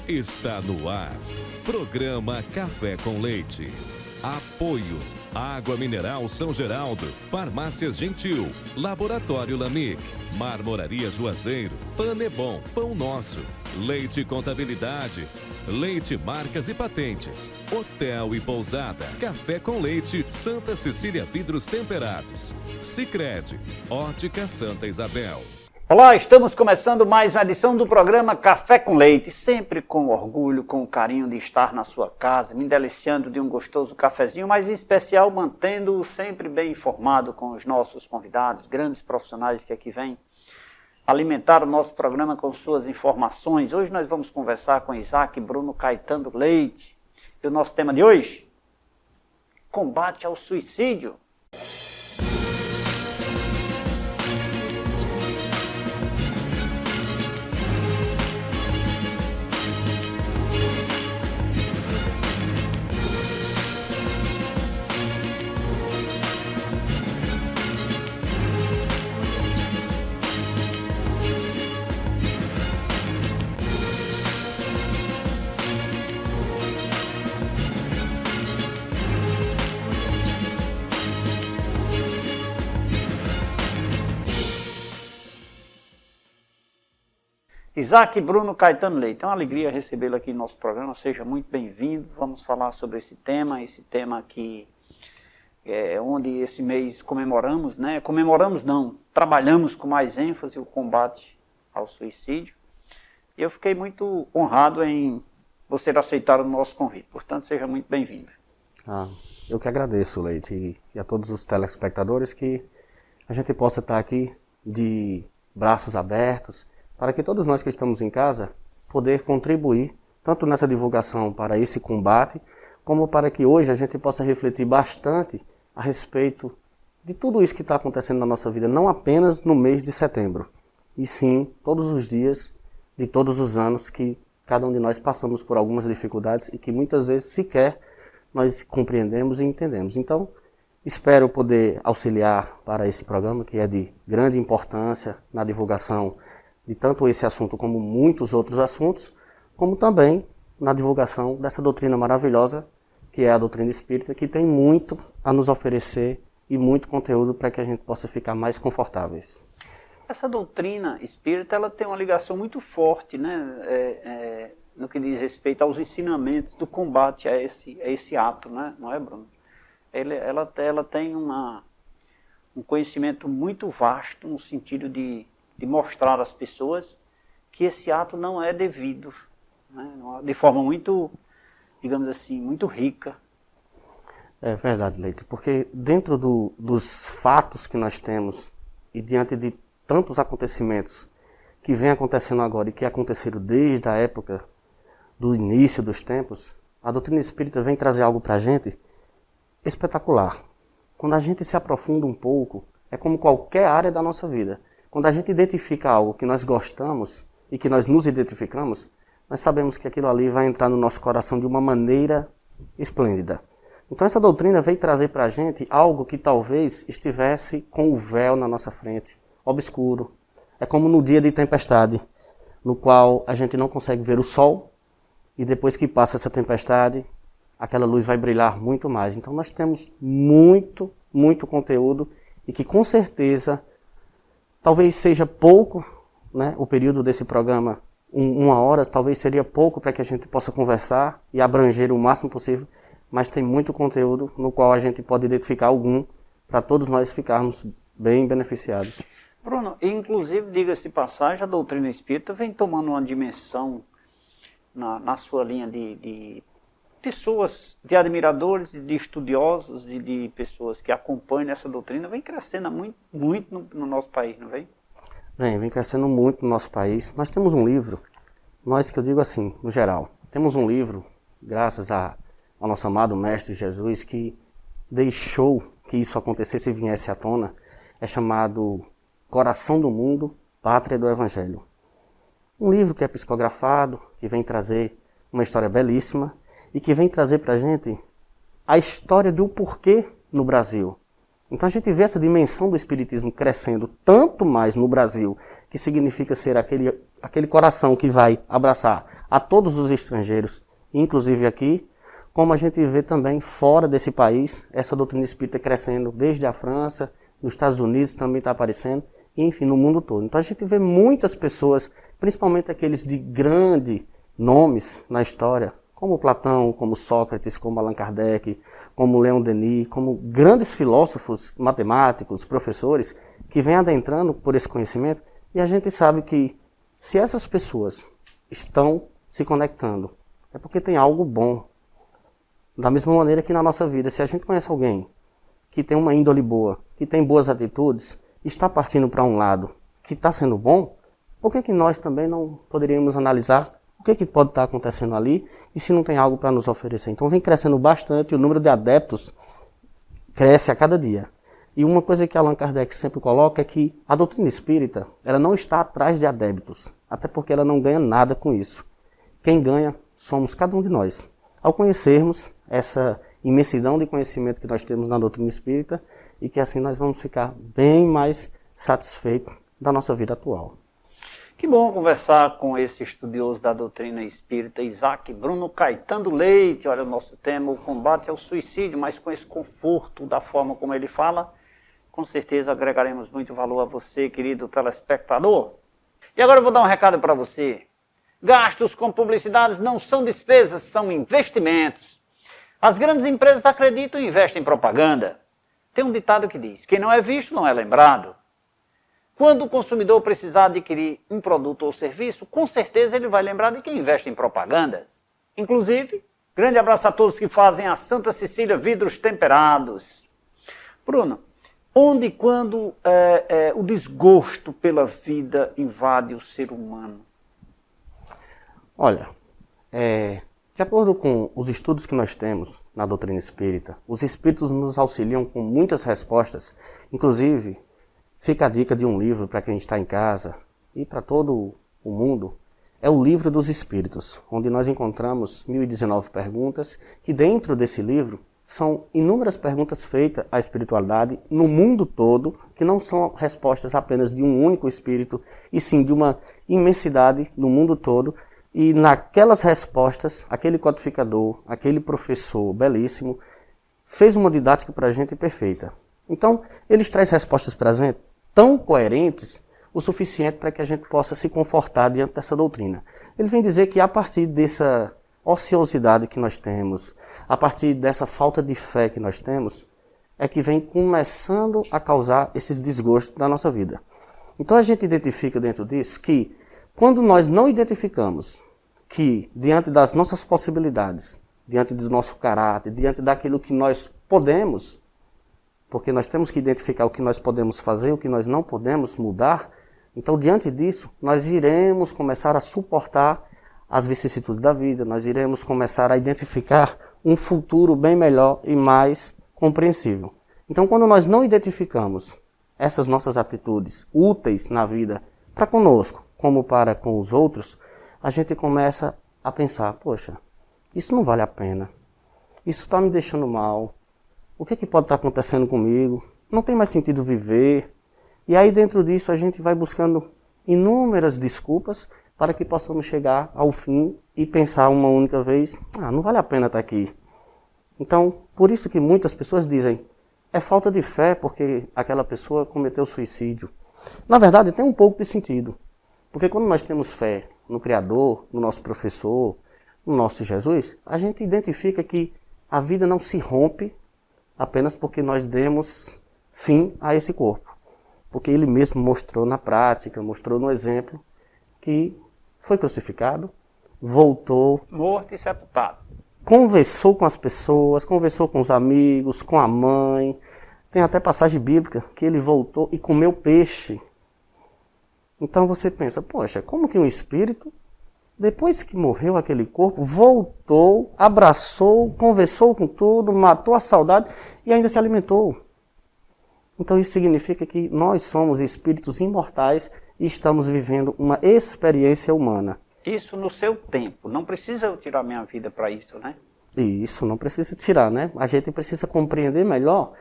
Está no ar. Programa Café com Leite. Apoio. Água Mineral São Geraldo. Farmácias Gentil. Laboratório Lamic. Marmoraria Juazeiro. Panebon. Pão Nosso. Leite Contabilidade. Leite Marcas e Patentes. Hotel e Pousada. Café com Leite. Santa Cecília Vidros Temperados. Sicredi. Ótica Santa Isabel. Olá, estamos começando mais uma edição do programa Café com Leite, sempre com orgulho, com o carinho de estar na sua casa, me deliciando de um gostoso cafezinho, mas em especial mantendo-o sempre bem informado com os nossos convidados, grandes profissionais que aqui vêm alimentar o nosso programa com suas informações. Hoje nós vamos conversar com Isaac Bruno Caetano Leite. E o nosso tema de hoje? Combate ao suicídio. Isaac Bruno Caetano Leite, é uma alegria recebê-lo aqui no nosso programa, seja muito bem-vindo. Vamos falar sobre esse tema que é onde esse mês comemoramos, né? Comemoramos não, trabalhamos com mais ênfase o combate ao suicídio. E eu fiquei muito honrado em você aceitar o nosso convite, portanto seja muito bem-vindo. Eu que agradeço, Leite, e a todos os telespectadores que a gente possa estar aqui de braços abertos, para que todos nós que estamos em casa poder contribuir tanto nessa divulgação para esse combate, como para que hoje a gente possa refletir bastante a respeito de tudo isso que está acontecendo na nossa vida, não apenas no mês de setembro, e sim todos os dias de todos os anos que cada um de nós passamos por algumas dificuldades e que muitas vezes sequer nós compreendemos e entendemos. Então, espero poder auxiliar para esse programa que é de grande importância na divulgação de tanto esse assunto como muitos outros assuntos, como também na divulgação dessa doutrina maravilhosa, que é a doutrina espírita, que tem muito a nos oferecer e muito conteúdo para que a gente possa ficar mais confortáveis. Essa doutrina espírita ela tem uma ligação muito forte, né, no que diz respeito aos ensinamentos do combate a esse ato, né, não é, Bruno? Ela tem um conhecimento muito vasto no sentido de mostrar às pessoas que esse ato não é devido, né? De forma muito, digamos assim, muito rica. É verdade, Leite, porque dentro dos fatos que nós temos e diante de tantos acontecimentos que vem acontecendo agora e que aconteceram desde a época do início dos tempos, a doutrina espírita vem trazer algo para a gente espetacular. Quando a gente se aprofunda um pouco, é como qualquer área da nossa vida. Quando a gente identifica algo que nós gostamos e que nós nos identificamos, nós sabemos que aquilo ali vai entrar no nosso coração de uma maneira esplêndida. Então essa doutrina veio trazer para a gente algo que talvez estivesse com o véu na nossa frente, obscuro. É como no dia de tempestade, no qual a gente não consegue ver o sol e depois que passa essa tempestade, aquela luz vai brilhar muito mais. Então nós temos muito, muito conteúdo e que com certeza talvez seja pouco, né, o período desse programa, 1 hora, talvez seria pouco para que a gente possa conversar e abranger o máximo possível, mas tem muito conteúdo no qual a gente pode identificar algum para todos nós ficarmos bem beneficiados. Bruno, inclusive, diga-se de passagem, a doutrina espírita vem tomando uma dimensão na sua linha de pessoas, de admiradores, de estudiosos e de pessoas que acompanham essa doutrina, vem crescendo muito no nosso país, não vem? Vem crescendo muito no nosso país. Nós temos um livro, nós que eu digo assim, no geral, temos um livro, graças ao nosso amado Mestre Jesus, que deixou que isso acontecesse e viesse à tona, é chamado Coração do Mundo, Pátria do Evangelho. Um livro que é psicografado, que vem trazer uma história belíssima, e que vem trazer para a gente a história do porquê no Brasil Então a gente vê essa dimensão do espiritismo crescendo tanto mais no Brasil, que significa ser aquele coração que vai abraçar a todos os estrangeiros, inclusive aqui, como a gente vê também fora desse país, essa doutrina espírita crescendo desde a França, nos Estados Unidos também está aparecendo, e enfim, no mundo todo. Então a gente vê muitas pessoas, principalmente aqueles de grande nomes na história, como Platão, como Sócrates, como Allan Kardec, como Leon Denis, como grandes filósofos, matemáticos, professores, que vêm adentrando por esse conhecimento, e a gente sabe que se essas pessoas estão se conectando, é porque tem algo bom. Da mesma maneira que na nossa vida, se a gente conhece alguém que tem uma índole boa, que tem boas atitudes, está partindo para um lado que está sendo bom, por que nós também não poderíamos analisar o que pode estar acontecendo ali e se não tem algo para nos oferecer? Então vem crescendo bastante, o número de adeptos cresce a cada dia. E uma coisa que Allan Kardec sempre coloca é que a doutrina espírita ela não está atrás de adeptos, até porque ela não ganha nada com isso. Quem ganha somos cada um de nós. Ao conhecermos essa imensidão de conhecimento que nós temos na doutrina espírita e que assim nós vamos ficar bem mais satisfeitos da nossa vida atual. Que bom conversar com esse estudioso da doutrina espírita, Isaac Bruno Caetano Leite. Olha, o nosso tema, o combate ao suicídio, mas com esse conforto da forma como ele fala, com certeza agregaremos muito valor a você, querido telespectador. E agora eu vou dar um recado para você. Gastos com publicidades não são despesas, são investimentos. As grandes empresas acreditam e investem em propaganda. Tem um ditado que diz, quem não é visto não é lembrado. Quando o consumidor precisar adquirir um produto ou serviço, com certeza ele vai lembrar de quem investe em propagandas. Inclusive, grande abraço a todos que fazem a Santa Cecília Vidros Temperados. Bruno, onde e quando o desgosto pela vida invade o ser humano? Olha, de acordo com os estudos que nós temos na doutrina espírita, os espíritos nos auxiliam com muitas respostas. Inclusive, fica a dica de um livro para quem está em casa e para todo o mundo. É o Livro dos Espíritos, onde nós encontramos 1019 perguntas, que dentro desse livro são inúmeras perguntas feitas à espiritualidade no mundo todo, que não são respostas apenas de um único espírito, e sim de uma imensidade no mundo todo. E naquelas respostas, aquele codificador, aquele professor belíssimo, fez uma didática para a gente perfeita. Então, eles trazem respostas para a gente tão coerentes, o suficiente para que a gente possa se confortar diante dessa doutrina. Ele vem dizer que a partir dessa ociosidade que nós temos, a partir dessa falta de fé que nós temos, é que vem começando a causar esses desgostos da nossa vida. Então a gente identifica dentro disso que, quando nós não identificamos que, diante das nossas possibilidades, diante do nosso caráter, diante daquilo que nós podemos, porque nós temos que identificar o que nós podemos fazer, o que nós não podemos mudar, então, diante disso, nós iremos começar a suportar as vicissitudes da vida, nós iremos começar a identificar um futuro bem melhor e mais compreensível. Então, quando nós não identificamos essas nossas atitudes úteis na vida, para conosco, como para com os outros, a gente começa a pensar, poxa, isso não vale a pena, isso está me deixando mal, o que pode estar acontecendo comigo? Não tem mais sentido viver. E aí dentro disso a gente vai buscando inúmeras desculpas para que possamos chegar ao fim e pensar uma única vez, não vale a pena estar aqui. Então, por isso que muitas pessoas dizem, é falta de fé porque aquela pessoa cometeu suicídio. Na verdade, tem um pouco de sentido. Porque quando nós temos fé no Criador, no nosso professor, no nosso Jesus, a gente identifica que a vida não se rompe apenas porque nós demos fim a esse corpo. Porque ele mesmo mostrou na prática, mostrou no exemplo, que foi crucificado, voltou, morto e sepultado. Conversou com as pessoas, conversou com os amigos, com a mãe. Tem até passagem bíblica que ele voltou e comeu peixe. Então você pensa, poxa, como que um espírito, depois que morreu aquele corpo, voltou, abraçou, conversou com tudo, matou a saudade e ainda se alimentou? Então isso significa que nós somos espíritos imortais e estamos vivendo uma experiência humana. Isso no seu tempo. Não precisa eu tirar minha vida para isso, né? E isso não precisa tirar, né? A gente precisa compreender melhor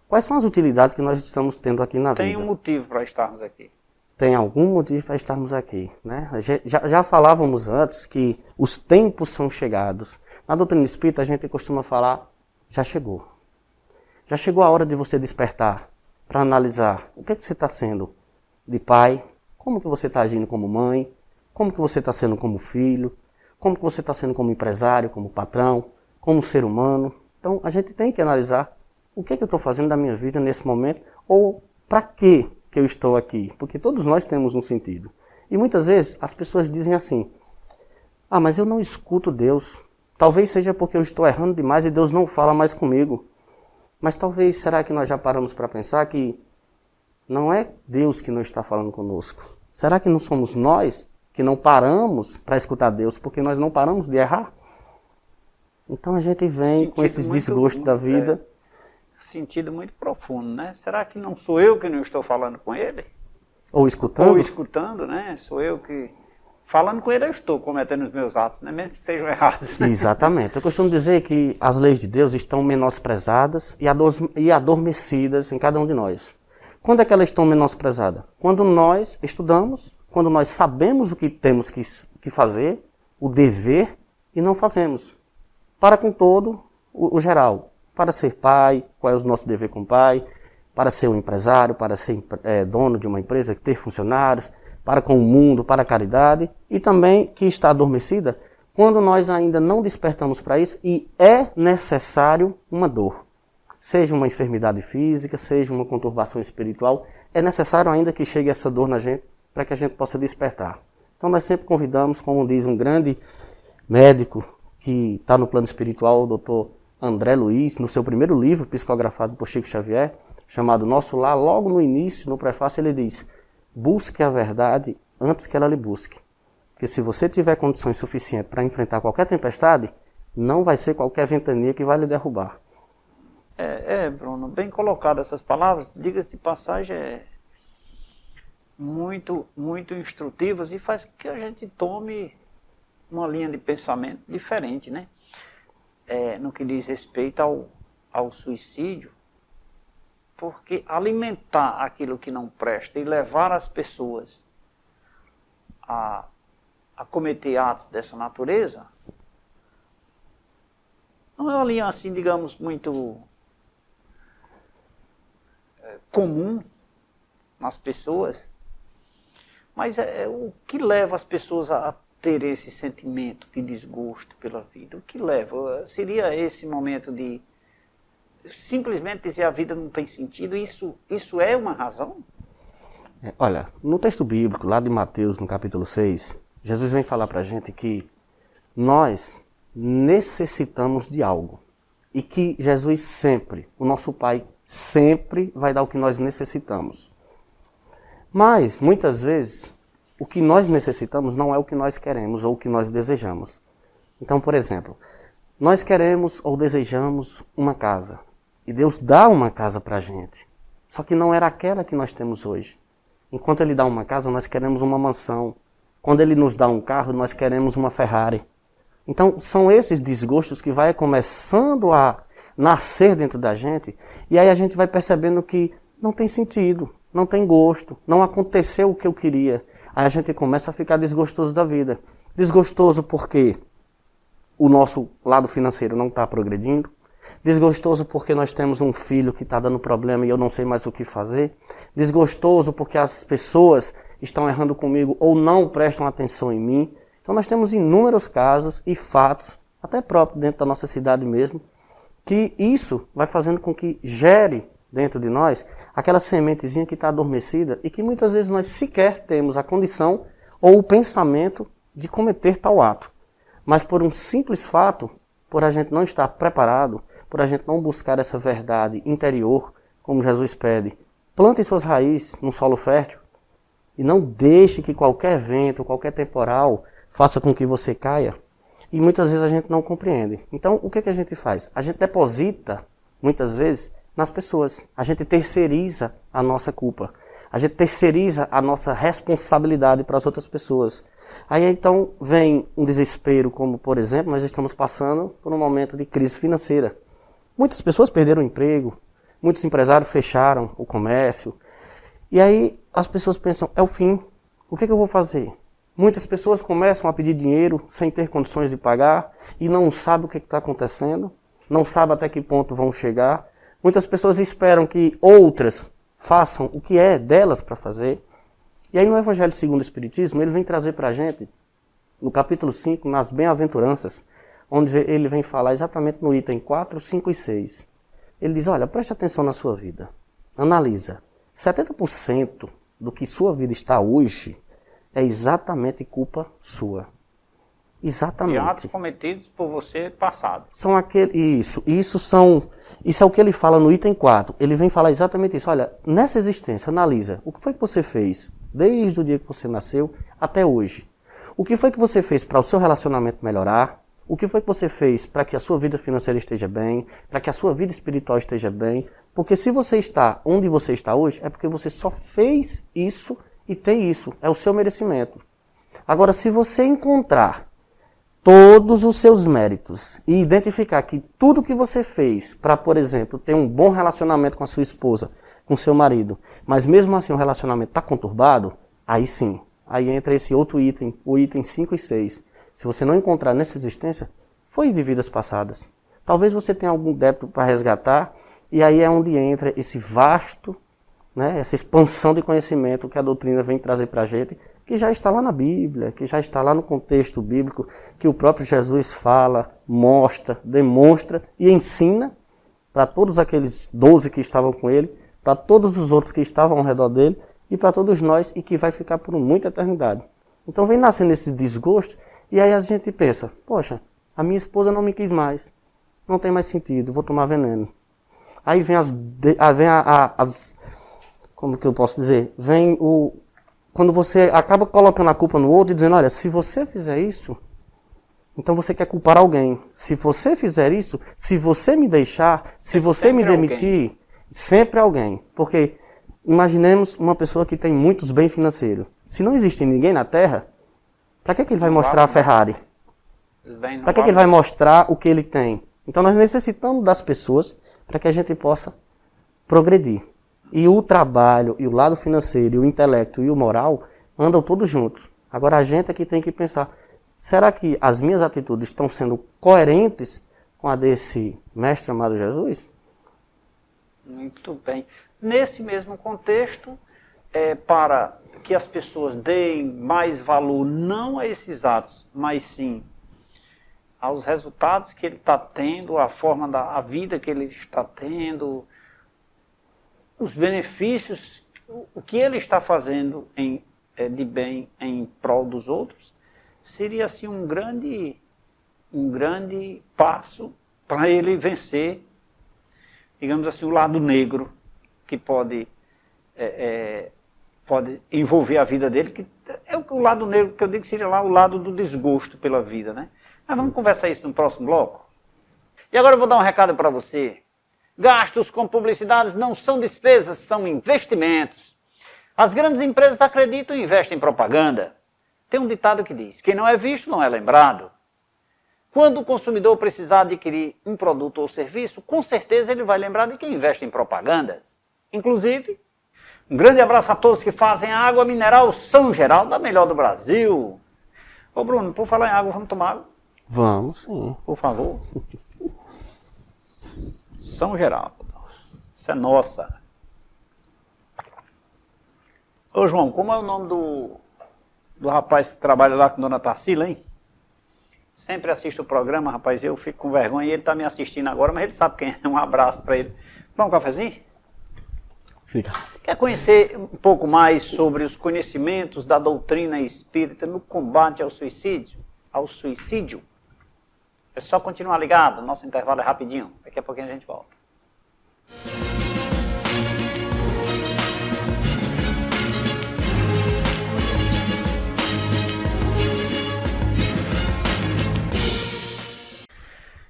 Quais são as utilidades que nós estamos tendo aqui na vida? Tem um motivo para estarmos aqui. Tem algum motivo para estarmos aqui, né? Já falávamos antes que os tempos são chegados. Na doutrina espírita a gente costuma falar, já chegou. Já chegou a hora de você despertar para analisar o que, é que você está sendo de pai, como que você está agindo como mãe, como que você está sendo como filho, como que você está sendo como empresário, como patrão, como ser humano. Então a gente tem que analisar o que é que eu estou fazendo da minha vida nesse momento ou para que eu estou aqui, porque todos nós temos um sentido. E muitas vezes as pessoas dizem assim, mas eu não escuto Deus. Talvez seja porque eu estou errando demais e Deus não fala mais comigo. Mas talvez, será que nós já paramos para pensar que não é Deus que não está falando conosco? Será que não somos nós que não paramos para escutar Deus porque nós não paramos de errar? Então a gente vem com esses desgostos da vida. Sentido muito profundo, né? Será que não sou eu que não estou falando com ele? Ou escutando? Ou escutando, né? Sou eu que... Falando com ele eu estou cometendo os meus atos, né? Mesmo que sejam errados. Né? Exatamente. Eu costumo dizer que as leis de Deus estão menosprezadas e adormecidas em cada um de nós. Quando é que elas estão menosprezadas? Quando nós estudamos, quando nós sabemos o que temos que fazer, o dever, e não fazemos. Para com todo o geral. Para ser pai, qual é o nosso dever como pai, para ser um empresário, para ser dono de uma empresa, ter funcionários, para com o mundo, para a caridade, e também que está adormecida quando nós ainda não despertamos para isso e é necessário uma dor. Seja uma enfermidade física, seja uma conturbação espiritual, é necessário ainda que chegue essa dor na gente para que a gente possa despertar. Então nós sempre convidamos, como diz um grande médico que está no plano espiritual, o doutor André Luiz, no seu primeiro livro, psicografado por Chico Xavier, chamado Nosso Lar, logo no início, no prefácio, ele diz: busque a verdade antes que ela lhe busque. Porque se você tiver condições suficientes para enfrentar qualquer tempestade, não vai ser qualquer ventania que vai lhe derrubar. Bruno, bem colocado essas palavras, diga-se de passagem, muito, muito instrutivas e faz com que a gente tome uma linha de pensamento diferente, né? No que diz respeito ao suicídio, porque alimentar aquilo que não presta e levar as pessoas a cometer atos dessa natureza, não é uma linha assim, digamos, muito comum nas pessoas, mas é o que leva as pessoas a ter esse sentimento de desgosto pela vida. O que leva? Seria esse momento de simplesmente dizer a vida não tem sentido? Isso é uma razão? Olha, no texto bíblico, lá de Mateus, no capítulo 6, Jesus vem falar para a gente que nós necessitamos de algo. E que Jesus sempre, o nosso Pai, sempre vai dar o que nós necessitamos. Mas, muitas vezes, o que nós necessitamos não é o que nós queremos ou o que nós desejamos. Então, por exemplo, nós queremos ou desejamos uma casa. E Deus dá uma casa para a gente. Só que não era aquela que nós temos hoje. Enquanto Ele dá uma casa, nós queremos uma mansão. Quando Ele nos dá um carro, nós queremos uma Ferrari. Então, são esses desgostos que vai começando a nascer dentro da gente. E aí a gente vai percebendo que não tem sentido, não tem gosto, não aconteceu o que eu queria. Aí a gente começa a ficar desgostoso da vida. Desgostoso porque o nosso lado financeiro não está progredindo. Desgostoso porque nós temos um filho que está dando problema e eu não sei mais o que fazer. Desgostoso porque as pessoas estão errando comigo ou não prestam atenção em mim. Então nós temos inúmeros casos e fatos, até próprio dentro da nossa cidade mesmo, que isso vai fazendo com que gere dentro de nós aquela sementezinha que está adormecida e que muitas vezes nós sequer temos a condição ou o pensamento de cometer tal ato. Mas por um simples fato, por a gente não estar preparado, por a gente não buscar essa verdade interior, como Jesus pede, plante suas raízes num solo fértil e não deixe que qualquer vento, qualquer temporal faça com que você caia. E muitas vezes a gente não compreende. Então, o que a gente faz? A gente deposita, muitas vezes, nas pessoas. A gente terceiriza a nossa culpa. A gente terceiriza a nossa responsabilidade para as outras pessoas. Aí então vem um desespero, como por exemplo, nós estamos passando por um momento de crise financeira. Muitas pessoas perderam o emprego, muitos empresários fecharam o comércio. E aí as pessoas pensam, é o fim, o que eu vou fazer? Muitas pessoas começam a pedir dinheiro sem ter condições de pagar e não sabem o que está acontecendo, não sabem até que ponto vão chegar. Muitas pessoas esperam que outras façam o que é delas para fazer. E aí no Evangelho segundo o Espiritismo, ele vem trazer para a gente, no capítulo 5, nas Bem-aventuranças, onde ele vem falar exatamente no item 4, 5 e 6. Ele diz, olha, preste atenção na sua vida, analisa. 70% do que sua vida está hoje é exatamente culpa sua. Exatamente. E atos cometidos por você passado. São isso é o que ele fala no item 4. Ele vem falar exatamente isso. Olha, nessa existência, analisa o que foi que você fez desde o dia que você nasceu até hoje. O que foi que você fez para o seu relacionamento melhorar? O que foi que você fez para que a sua vida financeira esteja bem? Para que a sua vida espiritual esteja bem? Porque se você está onde você está hoje, é porque você só fez isso e tem isso. É o seu merecimento. Agora, se você encontrar todos os seus méritos e identificar que tudo que você fez para, por exemplo, ter um bom relacionamento com a sua esposa, com seu marido, mas mesmo assim o relacionamento está conturbado, aí sim, aí entra esse outro item, o item 5 e 6. Se você não encontrar nessa existência, foi de vidas passadas. Talvez você tenha algum débito para resgatar, e aí é onde entra esse vasto, né, essa expansão de conhecimento que a doutrina vem trazer para a gente, que já está lá na Bíblia, que já está lá no contexto bíblico, que o próprio Jesus fala, mostra, demonstra e ensina para todos aqueles 12 que estavam com ele, para todos os outros que estavam ao redor dele e para todos nós, e que vai ficar por muita eternidade. Então vem nascendo esse desgosto, e aí a gente pensa, poxa, a minha esposa não me quis mais, não tem mais sentido, vou tomar veneno. Aí vem como que eu posso dizer? Quando você acaba colocando a culpa no outro e dizendo, olha, se você fizer isso, então você quer culpar alguém. Se você fizer isso, se você me deixar, se você me demitir, sempre alguém. Porque imaginemos uma pessoa que tem muitos bens financeiros. Se não existe ninguém na Terra, para que ele vai mostrar a Ferrari? Para que ele vai mostrar o que ele tem? Então nós necessitamos das pessoas para que a gente possa progredir. E o trabalho, e o lado financeiro, e o intelecto e o moral andam todos juntos. Agora a gente é que tem que pensar, será que as minhas atitudes estão sendo coerentes com a desse mestre amado Jesus? Muito bem. Nesse mesmo contexto, para que as pessoas deem mais valor não a esses atos, mas sim aos resultados que ele está tendo, a forma a vida que ele está tendo, os benefícios, o que ele está fazendo de bem em prol dos outros, seria assim um grande passo para ele vencer, digamos assim, o lado negro que pode envolver a vida dele, que é o lado negro que eu digo que seria lá o lado do desgosto pela vida, né? Mas vamos conversar isso no próximo bloco. E agora eu vou dar um recado para você. Gastos com publicidades não são despesas, são investimentos. As grandes empresas acreditam e investem em propaganda. Tem um ditado que diz, quem não é visto não é lembrado. Quando o consumidor precisar adquirir um produto ou serviço, com certeza ele vai lembrar de quem investe em propagandas. Inclusive, um grande abraço a todos que fazem a água mineral São Geraldo, a melhor do Brasil. Ô Bruno, por falar em água, vamos tomar água? Vamos, sim. Por favor. São Geraldo. Isso é nossa. Ô João, como é o nome do rapaz que trabalha lá com Dona Tarsila, hein? Sempre assisto o programa, rapaz, eu fico com vergonha e ele está me assistindo agora, mas ele sabe quem é. Um abraço para ele. Vamos um cafezinho? Fica. Quer conhecer um pouco mais sobre os conhecimentos da doutrina espírita no combate ao suicídio? É só continuar ligado, nosso intervalo é rapidinho. Daqui a pouquinho a gente volta.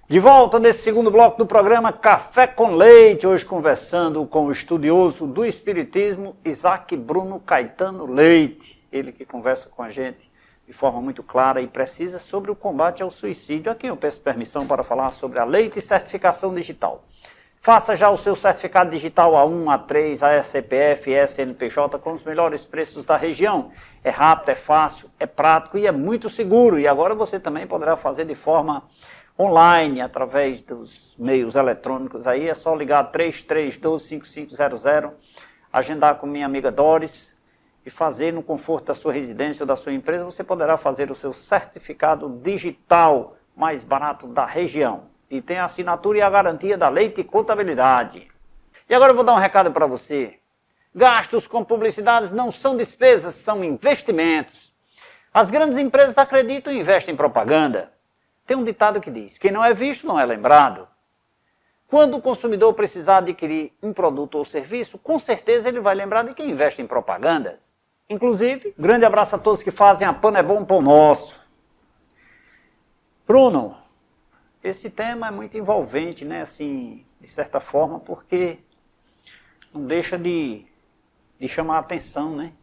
De volta nesse segundo bloco do programa Café com Leite, hoje conversando com o estudioso do Espiritismo, Isaac Bruno Caetano Leite. Ele que conversa com a gente de forma muito clara e precisa sobre o combate ao suicídio. Aqui eu peço permissão para falar sobre a lei de certificação digital. Faça já o seu certificado digital A1, A3, ASCPF e SNPJ com os melhores preços da região. É rápido, é fácil, é prático e é muito seguro. E agora você também poderá fazer de forma online, através dos meios eletrônicos. Aí é só ligar 3312-5500, agendar com minha amiga Doris e fazer no conforto da sua residência ou da sua empresa. Você poderá fazer o seu certificado digital mais barato da região. E tem a assinatura e a garantia da Leite Contabilidade. E agora eu vou dar um recado para você. Gastos com publicidades não são despesas, são investimentos. As grandes empresas acreditam e investem em propaganda. Tem um ditado que diz, quem não é visto não é lembrado. Quando o consumidor precisar adquirir um produto ou serviço, com certeza ele vai lembrar de quem investe em propagandas. Inclusive, grande abraço a todos que fazem a Pão é Bom, Pão Nosso. Bruno, esse tema é muito envolvente, né, assim, de certa forma, porque não deixa de chamar a atenção, né?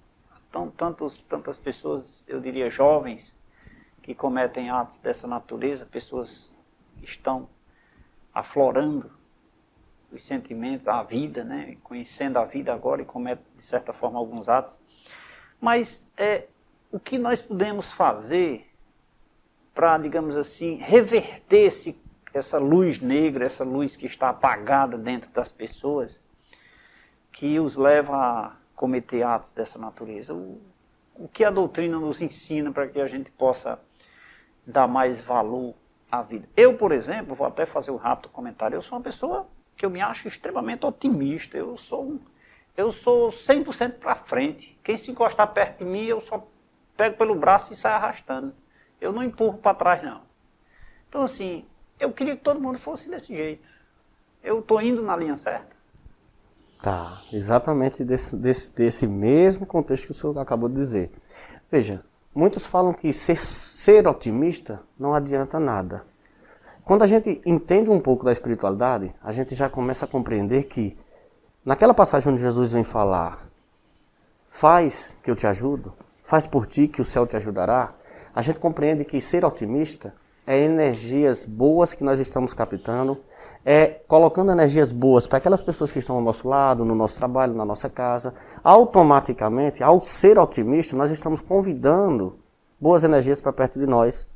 Então, tantas pessoas, eu diria jovens, que cometem atos dessa natureza, pessoas que estão aflorando os sentimentos, a vida, né? Conhecendo a vida agora e cometem, de certa forma, alguns atos. Mas o que nós podemos fazer para, digamos assim, reverter essa luz negra, essa luz que está apagada dentro das pessoas, que os leva a cometer atos dessa natureza? O que a doutrina nos ensina para que a gente possa dar mais valor à vida? Eu, por exemplo, vou até fazer um rápido comentário, eu sou uma pessoa que eu me acho extremamente otimista, eu sou 100% para frente. Quem se encostar perto de mim, eu só pego pelo braço e saio arrastando. Eu não empurro para trás, não. Então, assim, eu queria que todo mundo fosse desse jeito. Eu estou indo na linha certa? Tá, exatamente desse mesmo contexto que o senhor acabou de dizer. Veja, muitos falam que ser otimista não adianta nada. Quando a gente entende um pouco da espiritualidade, a gente já começa a compreender que, naquela passagem onde Jesus vem falar, faz que eu te ajudo, faz por ti que o céu te ajudará, a gente compreende que ser otimista é energias boas que nós estamos captando, é colocando energias boas para aquelas pessoas que estão ao nosso lado, no nosso trabalho, na nossa casa. Automaticamente, ao ser otimista, nós estamos convidando boas energias para perto de nós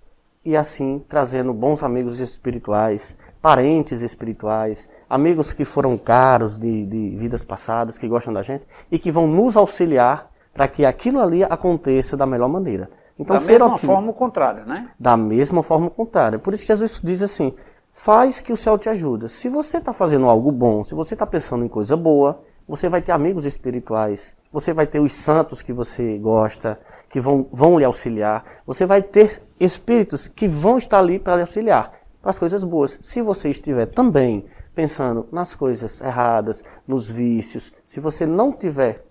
e assim trazendo bons amigos espirituais, parentes espirituais, amigos que foram caros de vidas passadas, que gostam da gente e que vão nos auxiliar para que aquilo ali aconteça da melhor maneira. Então, da mesma forma o contrário, né? Da mesma forma o contrário. Por isso que Jesus diz assim, faz que o céu te ajude. Se você está fazendo algo bom, se você está pensando em coisa boa, você vai ter amigos espirituais, você vai ter os santos que você gosta, que vão lhe auxiliar, você vai ter espíritos que vão estar ali para lhe auxiliar, para as coisas boas. Se você estiver também pensando nas coisas erradas, nos vícios, se você não tiver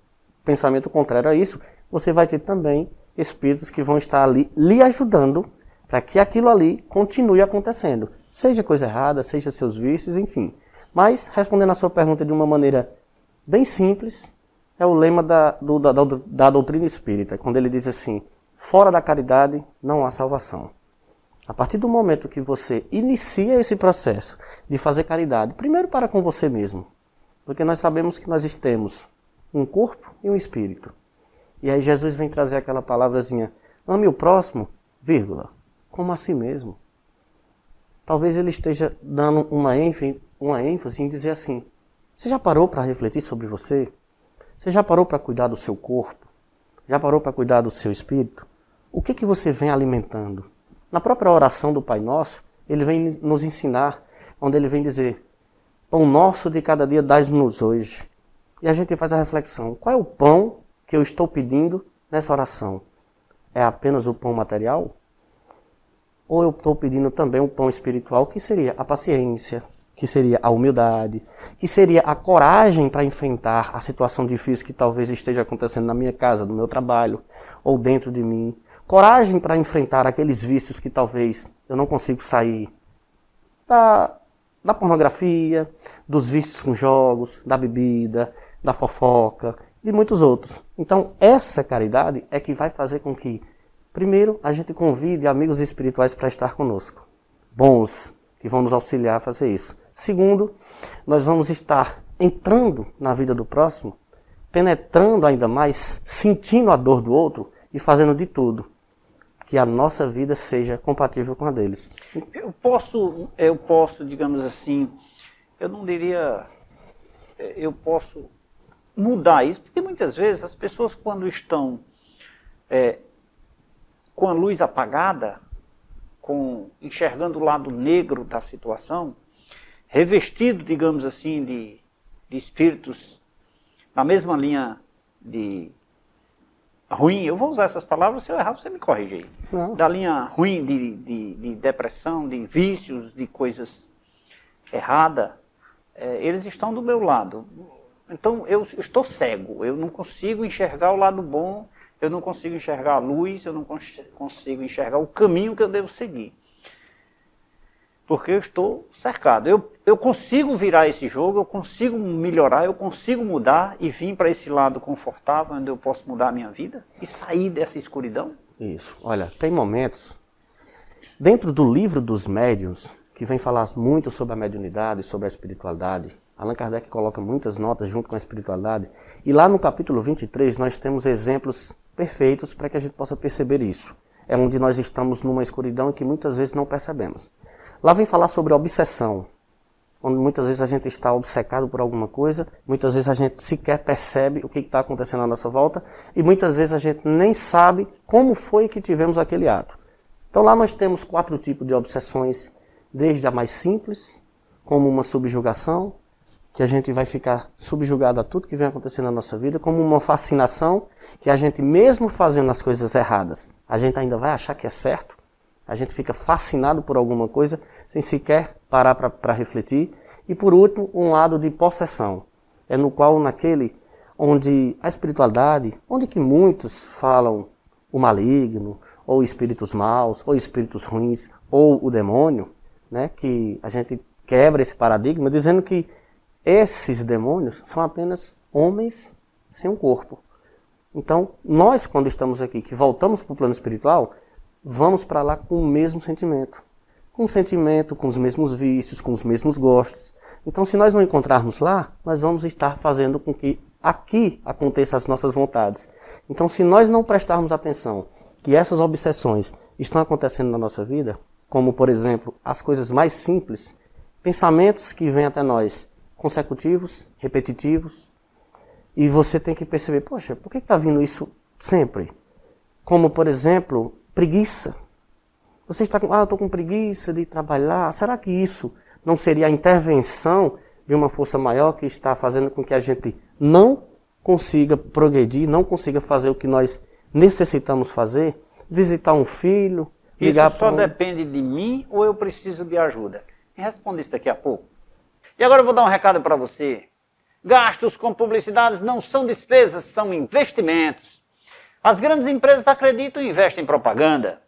pensamento contrário a isso, você vai ter também espíritos que vão estar ali lhe ajudando para que aquilo ali continue acontecendo. Seja coisa errada, seja seus vícios, enfim. Mas, respondendo a sua pergunta de uma maneira bem simples, é o lema da doutrina espírita, quando ele diz assim, fora da caridade não há salvação. A partir do momento que você inicia esse processo de fazer caridade, primeiro para com você mesmo, porque nós sabemos que nós temos um corpo e um espírito. E aí Jesus vem trazer aquela palavrazinha, ame o próximo, vírgula, como a si mesmo. Talvez ele esteja dando uma ênfase em dizer assim, você já parou para refletir sobre você? Você já parou para cuidar do seu corpo? Já parou para cuidar do seu espírito? O que você vem alimentando? Na própria oração do Pai Nosso, ele vem nos ensinar, onde ele vem dizer, pão nosso de cada dia dai-nos hoje. E a gente faz a reflexão, qual é o pão que eu estou pedindo nessa oração? É apenas o pão material? Ou eu estou pedindo também um pão espiritual, que seria a paciência, que seria a humildade, que seria a coragem para enfrentar a situação difícil que talvez esteja acontecendo na minha casa, no meu trabalho, ou dentro de mim. Coragem para enfrentar aqueles vícios que talvez eu não consigo sair da pornografia, dos vícios com jogos, da bebida, da fofoca e muitos outros. Então, essa caridade é que vai fazer com que, primeiro, a gente convide amigos espirituais para estar conosco. Bons, que vão nos auxiliar a fazer isso. Segundo, nós vamos estar entrando na vida do próximo, penetrando ainda mais, sentindo a dor do outro e fazendo de tudo que a nossa vida seja compatível com a deles. Eu posso, digamos assim, eu não diria, eu posso mudar isso, porque muitas vezes as pessoas quando estão com a luz apagada, enxergando o lado negro da situação, revestido, digamos assim, de espíritos na mesma linha de ruim, eu vou usar essas palavras, se eu errar você me corrige aí. Não. Da linha ruim de depressão, de vícios, de coisas erradas, eles estão do meu lado. Então eu estou cego, eu não consigo enxergar o lado bom, eu não consigo enxergar a luz, eu não consigo enxergar o caminho que eu devo seguir. Porque eu estou cercado. Eu consigo virar esse jogo, eu consigo melhorar, eu consigo mudar e vir para esse lado confortável, onde eu posso mudar a minha vida e sair dessa escuridão? Isso. Olha, tem momentos, dentro do livro dos médiuns, que vem falar muito sobre a mediunidade, sobre a espiritualidade, Allan Kardec coloca muitas notas junto com a espiritualidade, e lá no capítulo 23 nós temos exemplos perfeitos para que a gente possa perceber isso. É onde nós estamos numa escuridão que muitas vezes não percebemos. Lá vem falar sobre obsessão, onde muitas vezes a gente está obcecado por alguma coisa, muitas vezes a gente sequer percebe o que está acontecendo à nossa volta, e muitas vezes a gente nem sabe como foi que tivemos aquele ato. Então lá nós temos 4 tipos de obsessões, desde a mais simples, como uma subjugação, que a gente vai ficar subjugado a tudo que vem acontecendo na nossa vida, como uma fascinação, que a gente mesmo fazendo as coisas erradas, a gente ainda vai achar que é certo, a gente fica fascinado por alguma coisa, sem sequer parar para refletir. E por último, um lado de possessão, é no qual naquele onde a espiritualidade, onde que muitos falam o maligno, ou espíritos maus, ou espíritos ruins, ou o demônio, né, que a gente quebra esse paradigma dizendo que esses demônios são apenas homens sem um corpo. Então, nós quando estamos aqui, que voltamos para o plano espiritual, vamos para lá com o mesmo sentimento. Com o sentimento, com os mesmos vícios, com os mesmos gostos. Então, se nós não encontrarmos lá, nós vamos estar fazendo com que aqui aconteçam as nossas vontades. Então, se nós não prestarmos atenção que essas obsessões estão acontecendo na nossa vida, como, por exemplo, as coisas mais simples, pensamentos que vêm até nós, consecutivos, repetitivos, e você tem que perceber, poxa, por que está vindo isso sempre? Como, por exemplo, preguiça. Você está com, eu estou com preguiça de trabalhar. Será que isso não seria a intervenção de uma força maior que está fazendo com que a gente não consiga progredir, não consiga fazer o que nós necessitamos fazer? Visitar um filho, ligar para... Isso só depende de mim ou eu preciso de ajuda? Me responda isso daqui a pouco. E agora eu vou dar um recado para você. Gastos com publicidades não são despesas, são investimentos. As grandes empresas acreditam e investem em propaganda.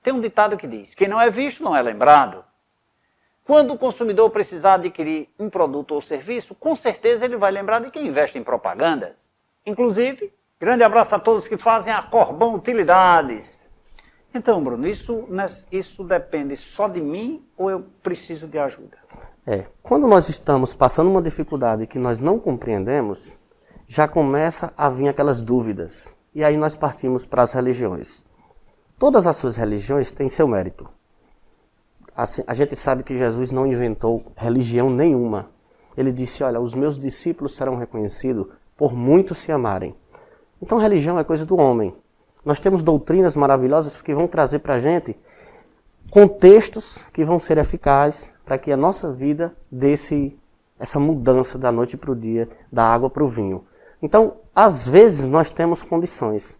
Tem um ditado que diz, quem não é visto não é lembrado. Quando o consumidor precisar adquirir um produto ou serviço, com certeza ele vai lembrar de quem investe em propagandas. Inclusive, grande abraço a todos que fazem a Corbão Utilidades. Então, Bruno, isso depende só de mim ou eu preciso de ajuda? Quando nós estamos passando uma dificuldade que nós não compreendemos, já começa a vir aquelas dúvidas. E aí nós partimos para as religiões. Todas as suas religiões têm seu mérito. Assim, a gente sabe que Jesus não inventou religião nenhuma. Ele disse, olha, os meus discípulos serão reconhecidos por muitos se amarem. Então religião é coisa do homem. Nós temos doutrinas maravilhosas que vão trazer para a gente contextos que vão ser eficazes para que a nossa vida desse essa mudança da noite para o dia, da água para o vinho. Então, às vezes, nós temos condições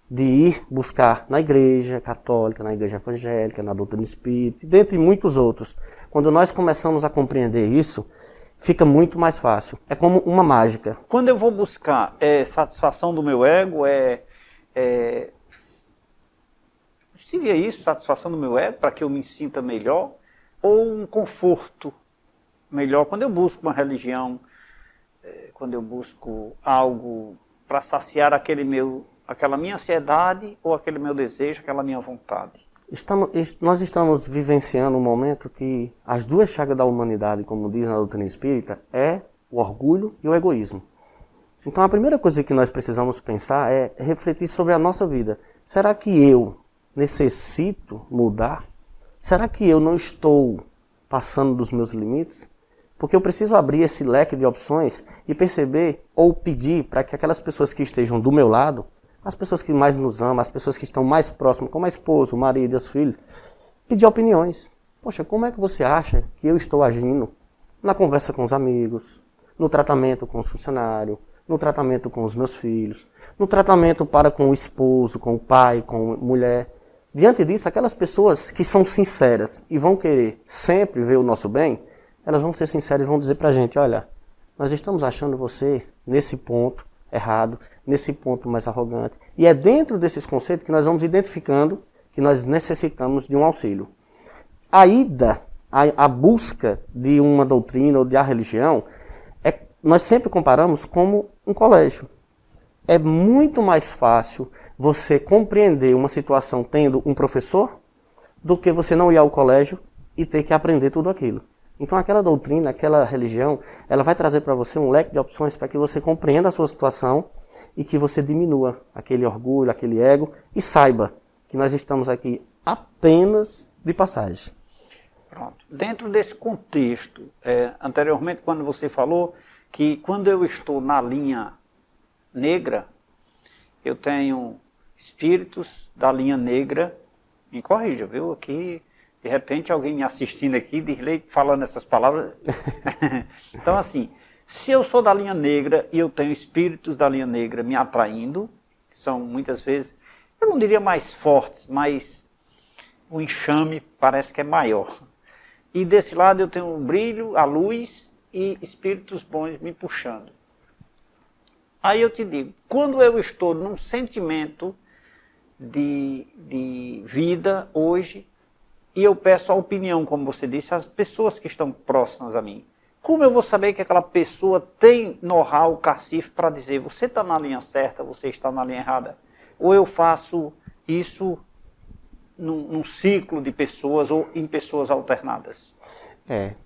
de ir buscar na igreja católica, na igreja evangélica, na doutrina espírita, dentre muitos outros. Quando nós começamos a compreender isso, fica muito mais fácil. É como uma mágica. Quando eu vou buscar satisfação do meu ego, seria isso, satisfação do meu ego, para que eu me sinta melhor? Ou um conforto melhor? Quando eu busco uma religião, quando eu busco algo para saciar aquela minha ansiedade ou aquele meu desejo, aquela minha vontade? Nós estamos vivenciando um momento que as duas chagas da humanidade, como diz na doutrina espírita, é o orgulho e o egoísmo. Então a primeira coisa que nós precisamos pensar é refletir sobre a nossa vida. Será que eu necessito mudar? Será que eu não estou passando dos meus limites? Porque eu preciso abrir esse leque de opções e perceber ou pedir para que aquelas pessoas que estejam do meu lado, as pessoas que mais nos amam, as pessoas que estão mais próximas, como a esposa, o marido e os filhos, pedir opiniões. Poxa, como é que você acha que eu estou agindo na conversa com os amigos, no tratamento com os funcionários, no tratamento com os meus filhos, no tratamento para com o esposo, com o pai, com a mulher? Diante disso, aquelas pessoas que são sinceras e vão querer sempre ver o nosso bem, elas vão ser sinceras e vão dizer pra gente, olha, nós estamos achando você nesse ponto errado, nesse ponto mais arrogante. E é dentro desses conceitos que nós vamos identificando que nós necessitamos de um auxílio. A busca de uma doutrina ou de a religião, nós sempre comparamos como um colégio. É muito mais fácil você compreender uma situação tendo um professor do que você não ir ao colégio e ter que aprender tudo aquilo. Então aquela doutrina, aquela religião, ela vai trazer para você um leque de opções para que você compreenda a sua situação e que você diminua aquele orgulho, aquele ego e saiba que nós estamos aqui apenas de passagem. Pronto. Dentro desse contexto, anteriormente quando você falou que quando eu estou na linha negra, eu tenho espíritos da linha negra, me corrija, viu? Aqui, de repente, alguém me assistindo aqui, falando essas palavras. Então, assim, se eu sou da linha negra e eu tenho espíritos da linha negra me atraindo, que são muitas vezes, eu não diria mais fortes, mas o enxame parece que é maior. E desse lado eu tenho o brilho, a luz e espíritos bons me puxando. Aí eu te digo, quando eu estou num sentimento de vida hoje, e eu peço a opinião, como você disse, às pessoas que estão próximas a mim, como eu vou saber que aquela pessoa tem know-how, cacife para dizer, você está na linha certa, você está na linha errada? Ou eu faço isso num ciclo de pessoas ou em pessoas alternadas?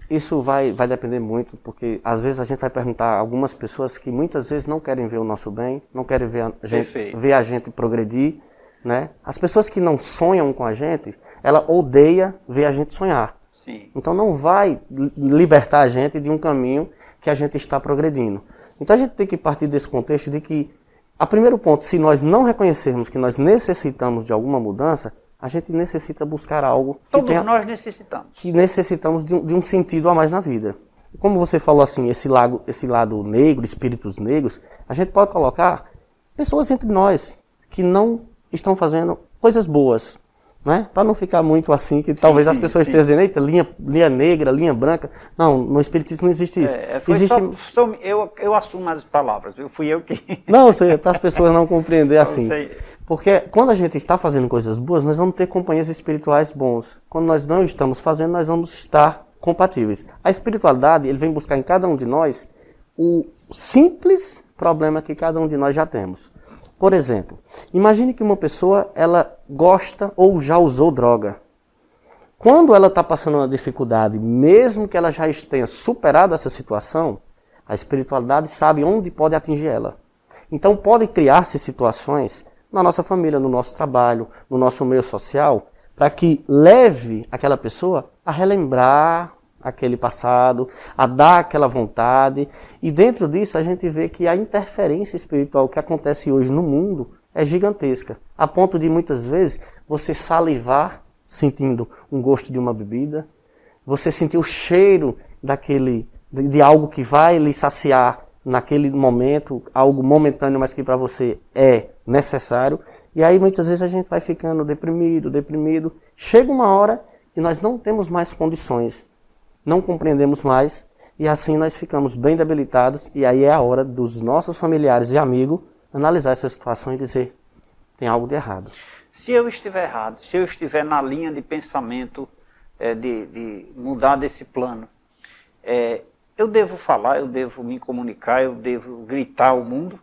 Isso vai depender muito, porque às vezes a gente vai perguntar a algumas pessoas que muitas vezes não querem ver o nosso bem, não querem ver a gente progredir, né? As pessoas que não sonham com a gente, ela odeia ver a gente sonhar. Sim. Então não vai libertar a gente de um caminho que a gente está progredindo. Então a gente tem que partir desse contexto de que, a primeiro ponto, se nós não reconhecermos que nós necessitamos de alguma mudança, a gente necessita buscar algo nós necessitamos. Que necessitamos de um sentido a mais na vida. Como você falou assim, esse lado negro, espíritos negros, a gente pode colocar pessoas entre nós que não estão fazendo coisas boas, né? Para não ficar muito assim, que talvez as pessoas estejam dizendo, eita, linha negra, linha branca. Não, no espiritismo não existe isso. Eu assumo as palavras, fui eu que... Não, para as pessoas não compreender assim. Porque quando a gente está fazendo coisas boas, nós vamos ter companhias espirituais bons. Quando nós não estamos fazendo, nós vamos estar compatíveis. A espiritualidade, ele vem buscar em cada um de nós o simples problema que cada um de nós já temos. Por exemplo, imagine que uma pessoa, ela gosta ou já usou droga. Quando ela está passando uma dificuldade, mesmo que ela já tenha superado essa situação, a espiritualidade sabe onde pode atingir ela. Então pode criar-se situações na nossa família, no nosso trabalho, no nosso meio social, para que leve aquela pessoa a relembrar aquele passado, a dar aquela vontade. E dentro disso a gente vê que a interferência espiritual que acontece hoje no mundo é gigantesca, a ponto de muitas vezes você salivar sentindo um gosto de uma bebida, você sentir o cheiro de algo que vai lhe saciar naquele momento, algo momentâneo, mas que para você é necessário. E aí muitas vezes a gente vai ficando deprimido. Chega uma hora e nós não temos mais condições, não compreendemos mais, e assim nós ficamos bem debilitados, e aí é a hora dos nossos familiares e amigos analisar essa situação e dizer, tem algo de errado. Se eu estiver errado, se eu estiver na linha de pensamento de mudar desse plano, eu devo falar, eu devo me comunicar, eu devo gritar ao mundo?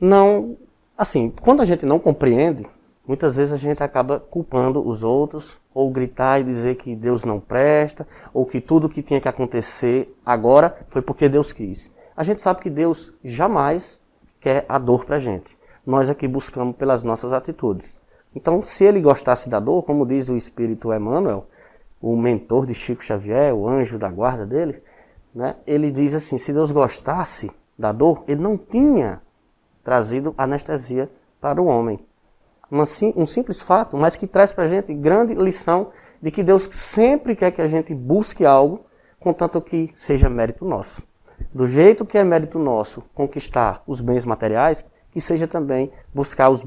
Não, assim, quando a gente não compreende, muitas vezes a gente acaba culpando os outros, ou gritar e dizer que Deus não presta, ou que tudo que tinha que acontecer agora foi porque Deus quis. A gente sabe que Deus jamais quer a dor pra gente. Nós aqui buscamos pelas nossas atitudes. Então, se ele gostasse da dor, como diz o Espírito Emmanuel, o mentor de Chico Xavier, o anjo da guarda dele, né, ele diz assim, se Deus gostasse da dor, ele não tinha trazido anestesia para o homem. Um simples fato, mas que traz para a gente grande lição de que Deus sempre quer que a gente busque algo, contanto que seja mérito nosso. Do jeito que é mérito nosso conquistar os bens materiais, que seja também buscar os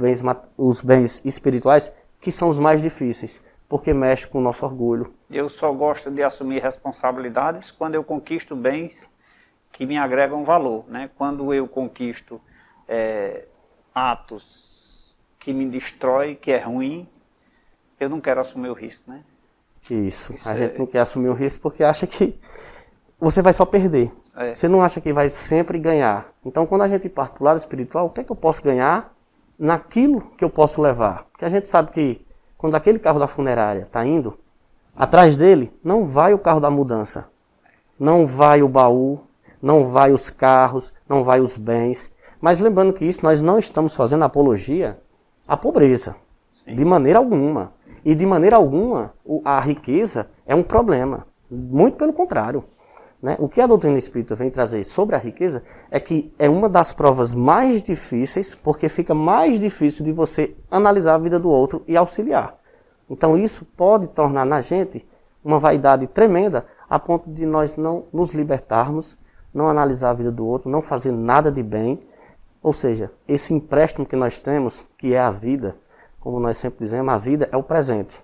bens espirituais, que são os mais difíceis, porque mexe com o nosso orgulho. Eu só gosto de assumir responsabilidades quando eu conquisto bens que me agregam valor, né? Quando eu conquisto atos que me destrói, que é ruim, eu não quero assumir o risco, né? Isso. A gente não quer assumir o risco porque acha que você vai só perder. Você não acha que vai sempre ganhar. Então, quando a gente parte para o lado espiritual, o que é que eu posso ganhar naquilo que eu posso levar? Porque a gente sabe que quando aquele carro da funerária está indo, atrás dele não vai o carro da mudança. Não vai o baú, não vai os carros, não vai os bens. Mas lembrando que isso nós não estamos fazendo apologia à pobreza. Sim. De maneira alguma. E de maneira alguma a riqueza é um problema. Muito pelo contrário. Né? O que a doutrina espírita vem trazer sobre a riqueza é que é uma das provas mais difíceis, porque fica mais difícil de você analisar a vida do outro e auxiliar. Então isso pode tornar na gente uma vaidade tremenda, a ponto de nós não nos libertarmos, não analisar a vida do outro, não fazer nada de bem. Ou seja, esse empréstimo que nós temos, que é a vida, como nós sempre dizemos, a vida é o presente,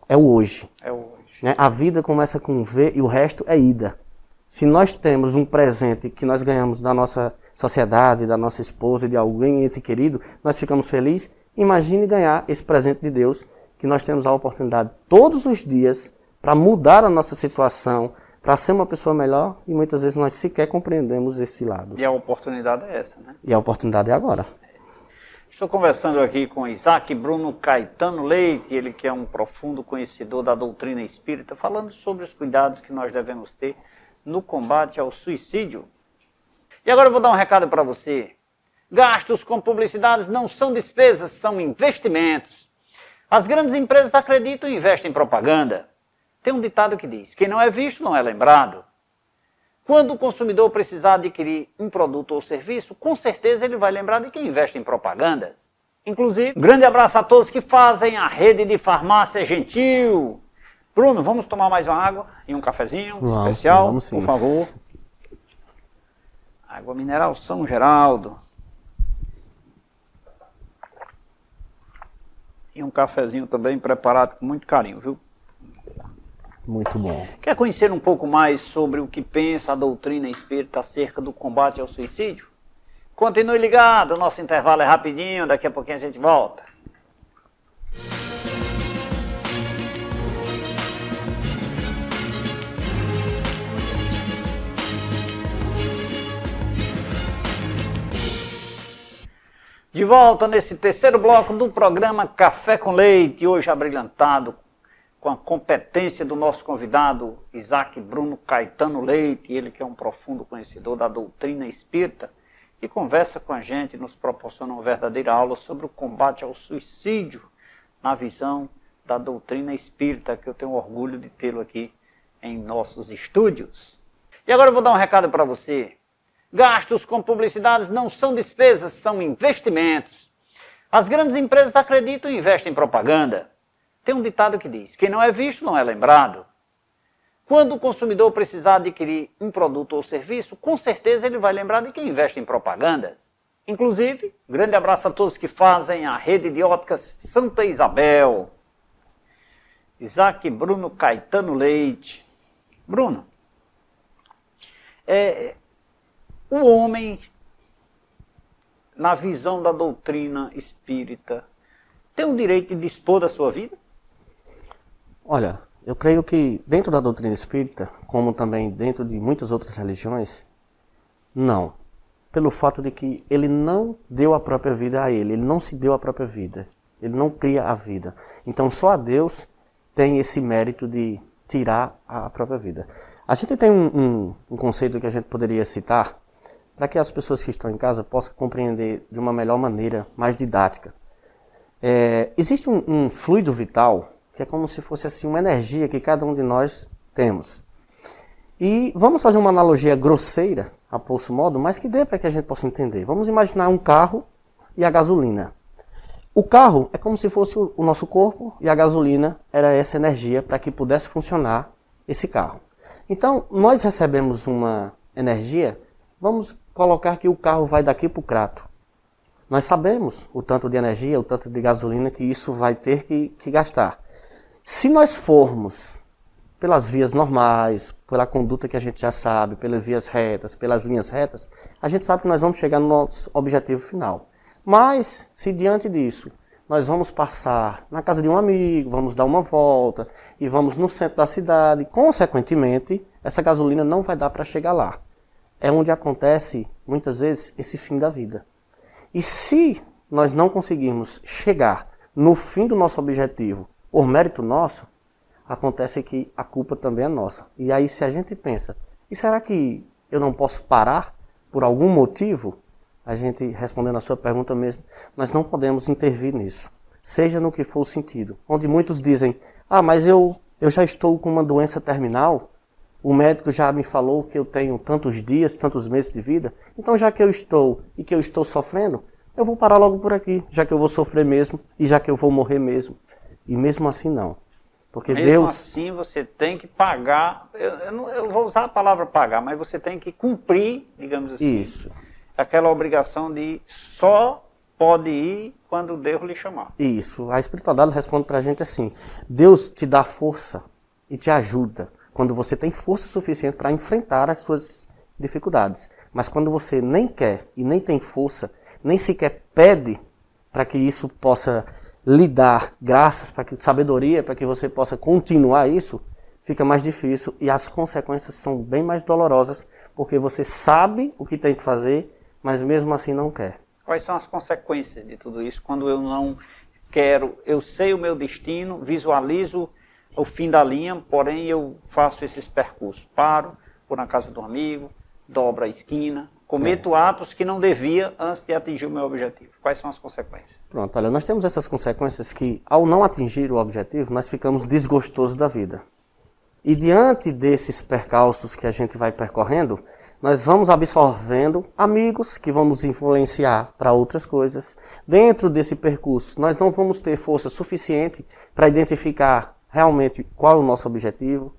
é o hoje. É o hoje. Né? A vida começa com um V e o resto é ida. Se nós temos um presente que nós ganhamos da nossa sociedade, da nossa esposa, de alguém ente querido, nós ficamos felizes. Imagine ganhar esse presente de Deus, que nós temos a oportunidade todos os dias para mudar a nossa situação, para ser uma pessoa melhor, e muitas vezes nós sequer compreendemos esse lado. E a oportunidade é essa, né? E a oportunidade é agora. Estou conversando aqui com Isaac Bruno Caetano Leite, ele que é um profundo conhecedor da doutrina espírita, falando sobre os cuidados que nós devemos ter no combate ao suicídio. E agora eu vou dar um recado para você. Gastos com publicidades não são despesas, são investimentos. As grandes empresas acreditam e investem em propaganda. Tem um ditado que diz, quem não é visto não é lembrado. Quando o consumidor precisar adquirir um produto ou serviço, com certeza ele vai lembrar de quem investe em propagandas. Inclusive, um grande abraço a todos que fazem a rede de farmácia Gentil. Bruno, vamos tomar mais uma água e um cafezinho especial, vamos sim. Por favor. Água mineral São Geraldo. E um cafezinho também preparado com muito carinho, viu? Muito bom. Quer conhecer um pouco mais sobre o que pensa a doutrina espírita acerca do combate ao suicídio? Continue ligado, o nosso intervalo é rapidinho, daqui a pouquinho a gente volta. De volta nesse terceiro bloco do programa Café com Leite, hoje abrilhantado com a competência do nosso convidado Isaac Bruno Caetano Leite, ele que é um profundo conhecedor da doutrina espírita, e conversa com a gente, nos proporciona uma verdadeira aula sobre o combate ao suicídio na visão da doutrina espírita, que eu tenho orgulho de tê-lo aqui em nossos estúdios. E agora eu vou dar um recado para você. Gastos com publicidades não são despesas, são investimentos. As grandes empresas acreditam e investem em propaganda. Tem um ditado que diz, quem não é visto não é lembrado. Quando o consumidor precisar adquirir um produto ou serviço, com certeza ele vai lembrar de quem investe em propagandas. Inclusive, um grande abraço a todos que fazem a rede de ópticas Santa Isabel. Isaac Bruno Caetano Leite. Bruno, o homem, na visão da doutrina espírita, tem o direito de dispor da sua vida? Olha, eu creio que dentro da doutrina espírita, como também dentro de muitas outras religiões, não. Pelo fato de que ele não deu a própria vida a ele não se deu a própria vida. Ele não cria a vida. Então só a Deus tem esse mérito de tirar a própria vida. A gente tem um conceito que a gente poderia citar para que as pessoas que estão em casa possam compreender de uma melhor maneira, mais didática. Existe um fluido vital que é como se fosse assim uma energia que cada um de nós temos. E vamos fazer uma analogia grosseira, a grosso modo, mas que dê para que a gente possa entender. Vamos imaginar um carro e a gasolina. O carro é como se fosse o nosso corpo e a gasolina era essa energia para que pudesse funcionar esse carro. Então, nós recebemos uma energia, vamos colocar que o carro vai daqui para o crato. Nós sabemos o tanto de energia, o tanto de gasolina que isso vai ter que gastar. Se nós formos pelas vias normais, pela conduta que a gente já sabe, pelas vias retas, pelas linhas retas, a gente sabe que nós vamos chegar no nosso objetivo final. Mas, se diante disso, nós vamos passar na casa de um amigo, vamos dar uma volta e vamos no centro da cidade, consequentemente, essa gasolina não vai dar para chegar lá. É onde acontece, muitas vezes, esse fim da vida. E se nós não conseguirmos chegar no fim do nosso objetivo por mérito nosso, acontece que a culpa também é nossa. E aí se a gente pensa, e será que eu não posso parar por algum motivo? A gente, respondendo a sua pergunta mesmo, nós não podemos intervir nisso. Seja no que for o sentido. Onde muitos dizem, mas eu já estou com uma doença terminal, o médico já me falou que eu tenho tantos dias, tantos meses de vida, então já que eu estou e que eu estou sofrendo, eu vou parar logo por aqui, já que eu vou sofrer mesmo e já que eu vou morrer mesmo. E mesmo assim não. Porque mesmo Deus... assim você tem que pagar, eu vou usar a palavra pagar, mas você tem que cumprir, digamos assim, Isso. aquela obrigação de só pode ir quando Deus lhe chamar. Isso. A espiritualidade responde pra gente assim, Deus te dá força e te ajuda quando você tem força suficiente para enfrentar as suas dificuldades. Mas quando você nem quer e nem tem força, nem sequer pede para que isso possa lhe dar graças, para que sabedoria, para que você possa continuar isso, fica mais difícil e as consequências são bem mais dolorosas, porque você sabe o que tem que fazer, mas mesmo assim não quer. Quais são as consequências de tudo isso quando eu não quero, eu sei o meu destino, visualizo o fim da linha, porém eu faço esses percursos, paro, vou na casa do amigo, dobro a esquina, cometo atos que não devia antes de atingir o meu objetivo. Quais são as consequências? Pronto, olha, nós temos essas consequências que, ao não atingir o objetivo, nós ficamos desgostosos da vida. E diante desses percalços que a gente vai percorrendo, nós vamos absorvendo amigos que vão nos influenciar para outras coisas. Dentro desse percurso, nós não vamos ter força suficiente para identificar realmente qual é o nosso objetivo.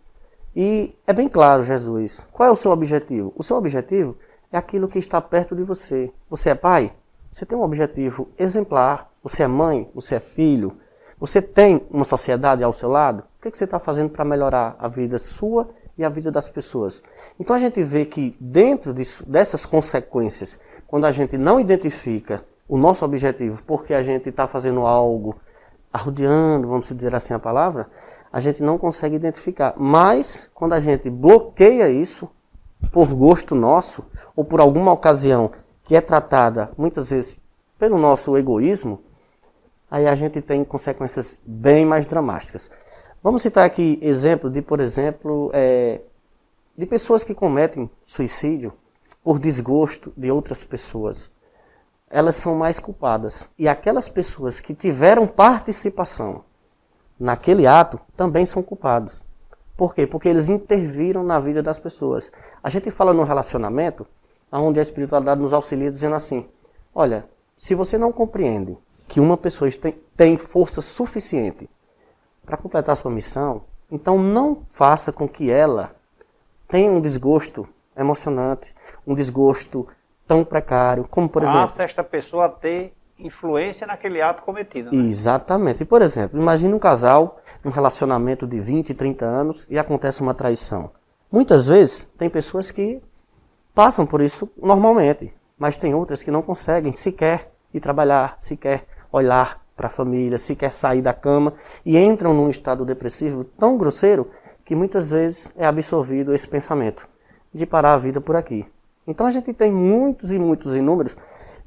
E é bem claro, Jesus, qual é o seu objetivo? O seu objetivo é aquilo que está perto de você. Você é pai? Você tem um objetivo exemplar. Você é mãe? Você é filho? Você tem uma sociedade ao seu lado? O que você está fazendo para melhorar a vida sua e a vida das pessoas? Então a gente vê que dentro dessas consequências, quando a gente não identifica o nosso objetivo porque a gente está fazendo algo arrodeando, vamos dizer assim a palavra, a gente não consegue identificar. Mas quando a gente bloqueia isso, por gosto nosso, ou por alguma ocasião que é tratada muitas vezes pelo nosso egoísmo, aí a gente tem consequências bem mais dramáticas. Vamos citar aqui exemplo de, por exemplo, de pessoas que cometem suicídio por desgosto de outras pessoas. Elas são mais culpadas. E aquelas pessoas que tiveram participação naquele ato também são culpados. Por quê? Porque eles interviram na vida das pessoas. A gente fala no relacionamento, onde a espiritualidade nos auxilia dizendo assim, olha, se você não compreende que uma pessoa tem força suficiente para completar a sua missão, então não faça com que ela tenha um desgosto emocionante, um desgosto tão precário, como por exemplo... Faça esta pessoa ter influência naquele ato cometido. Né? Exatamente. E, por exemplo, imagine um casal, um relacionamento de 20, 30 anos e acontece uma traição. Muitas vezes tem pessoas que passam por isso normalmente, mas tem outras que não conseguem sequer ir trabalhar, sequer olhar para a família, sequer sair da cama e entram num estado depressivo tão grosseiro que muitas vezes é absorvido esse pensamento de parar a vida por aqui. Então a gente tem muitos e muitos inúmeros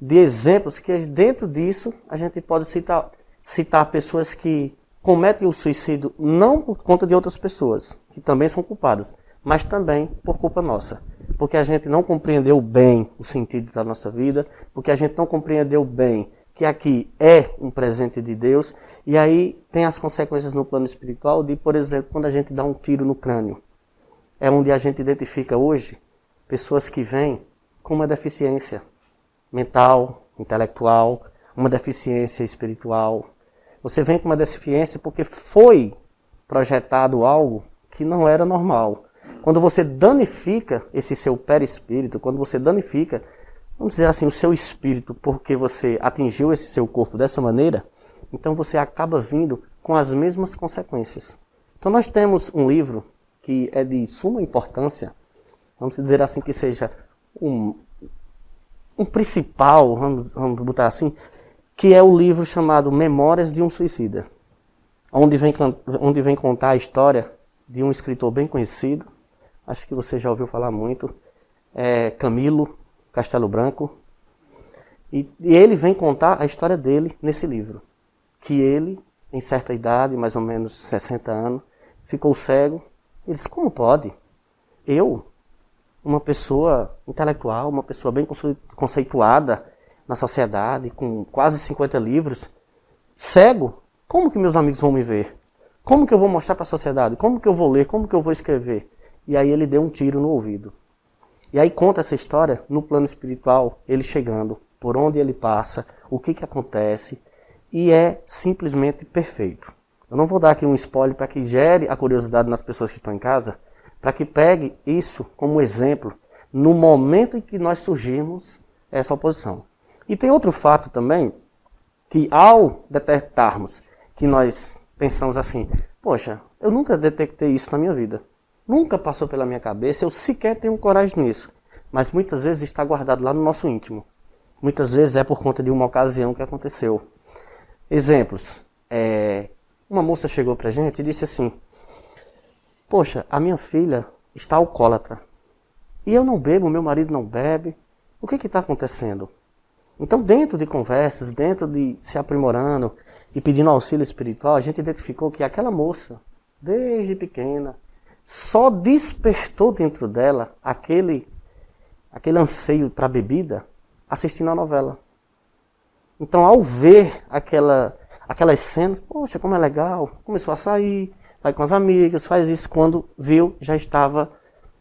de exemplos que dentro disso a gente pode citar citar pessoas que cometem o suicídio não por conta de outras pessoas, que também são culpadas, mas também por culpa nossa. Porque a gente não compreendeu bem o sentido da nossa vida, porque a gente não compreendeu bem que aqui é um presente de Deus, e aí tem as consequências no plano espiritual de, por exemplo, quando a gente dá um tiro no crânio. É onde a gente identifica hoje pessoas que vêm com uma deficiência mental, intelectual, uma deficiência espiritual. Você vem com uma deficiência porque foi projetado algo que não era normal. Quando você danifica esse seu perispírito, quando você danifica, vamos dizer assim, o seu espírito, porque você atingiu esse seu corpo dessa maneira, então você acaba vindo com as mesmas consequências. Então nós temos um livro que é de suma importância, vamos dizer assim, que seja um principal, vamos botar assim, que é o livro chamado Memórias de um Suicida, onde vem contar a história de um escritor bem conhecido, acho que você já ouviu falar muito, Camilo Castelo Branco, e ele vem contar a história dele nesse livro, que ele, em certa idade, mais ou menos 60 anos, ficou cego. Ele disse, como pode? Eu, uma pessoa intelectual, uma pessoa bem conceituada na sociedade, com quase 50 livros, cego, como que meus amigos vão me ver? Como que eu vou mostrar para a sociedade? Como que eu vou ler? Como que eu vou escrever? E aí ele deu um tiro no ouvido. E aí conta essa história no plano espiritual, ele chegando, por onde ele passa, o que acontece, e é simplesmente perfeito. Eu não vou dar aqui um spoiler para que gere a curiosidade nas pessoas que estão em casa, para que pegue isso como exemplo no momento em que nós surgimos essa oposição. E tem outro fato também, que ao detectarmos que nós pensamos assim, poxa, eu nunca detectei isso na minha vida. Nunca passou pela minha cabeça, eu sequer tenho coragem nisso. Mas muitas vezes está guardado lá no nosso íntimo. Muitas vezes é por conta de uma ocasião que aconteceu. Exemplos. Uma moça chegou pra gente e disse assim, poxa, a minha filha está alcoólatra. E eu não bebo, meu marido não bebe. O que está acontecendo? Então, dentro de conversas, dentro de se aprimorando e pedindo auxílio espiritual, a gente identificou que aquela moça, desde pequena, só despertou dentro dela aquele anseio para a bebida assistindo a novela. Então, ao ver aquelas cenas, poxa, como é legal, começou a sair, vai com as amigas, faz isso, quando viu, já estava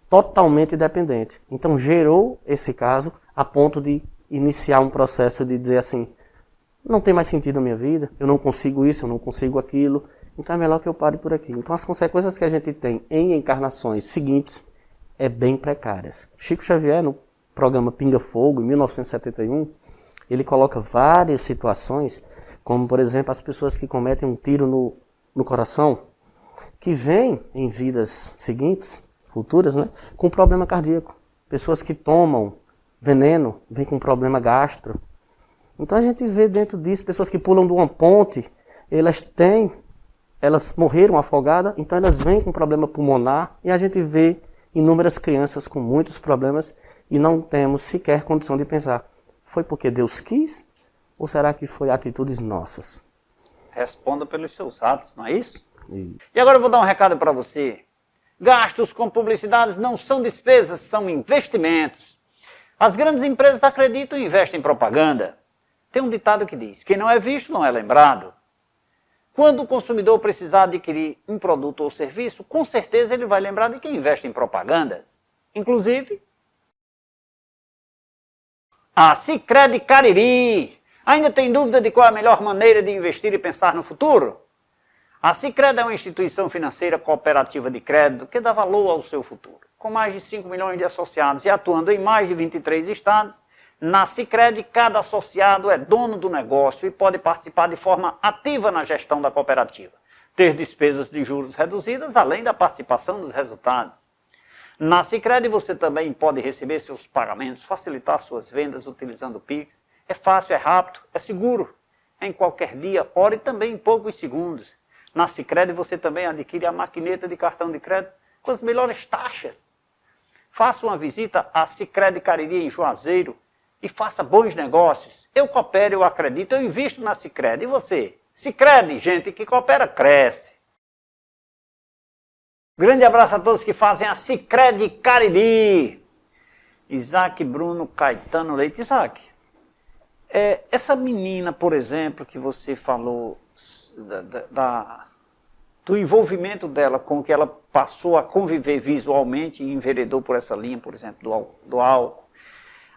totalmente dependente. Então, gerou esse caso a ponto de iniciar um processo de dizer assim, não tem mais sentido na minha vida, eu não consigo isso, eu não consigo aquilo, então é melhor que eu pare por aqui. Então as consequências que a gente tem em encarnações seguintes é bem precárias. Chico Xavier, no programa Pinga Fogo, em 1971, ele coloca várias situações, como por exemplo as pessoas que cometem um tiro no coração, que vêm em vidas seguintes, futuras, né, com problema cardíaco. Pessoas que tomam veneno, vêm com problema gastro. Então a gente vê dentro disso pessoas que pulam de uma ponte, elas morreram afogadas, então elas vêm com problema pulmonar, e a gente vê inúmeras crianças com muitos problemas e não temos sequer condição de pensar, foi porque Deus quis ou será que foi atitudes nossas? Responda pelos seus atos, não é isso? E agora eu vou dar um recado para você. Gastos com publicidades não são despesas, são investimentos. As grandes empresas acreditam e investem em propaganda. Tem um ditado que diz, quem não é visto não é lembrado. Quando o consumidor precisar adquirir um produto ou serviço, com certeza ele vai lembrar de quem investe em propagandas. Inclusive, a Sicredi Cariri. Ainda tem dúvida de qual é a melhor maneira de investir e pensar no futuro? A Sicredi é uma instituição financeira cooperativa de crédito que dá valor ao seu futuro. Com mais de 5 milhões de associados e atuando em mais de 23 estados, na Sicredi cada associado é dono do negócio e pode participar de forma ativa na gestão da cooperativa, ter despesas de juros reduzidas, além da participação dos resultados. Na Sicredi você também pode receber seus pagamentos, facilitar suas vendas utilizando o Pix. É fácil, é rápido, é seguro. Em qualquer dia, hora e também em poucos segundos. Na Sicredi você também adquire a maquineta de cartão de crédito com as melhores taxas. Faça uma visita à Sicredi Cariri em Juazeiro e faça bons negócios. Eu coopero, eu acredito, eu invisto na Sicredi. E você? Sicredi, gente que coopera, cresce. Grande abraço a todos que fazem a Sicredi Cariri. Isaac, Bruno, Caetano, Leite. Isaac, essa menina, por exemplo, que você falou do envolvimento dela com o que ela passou a conviver visualmente e enveredou por essa linha, por exemplo, do álcool.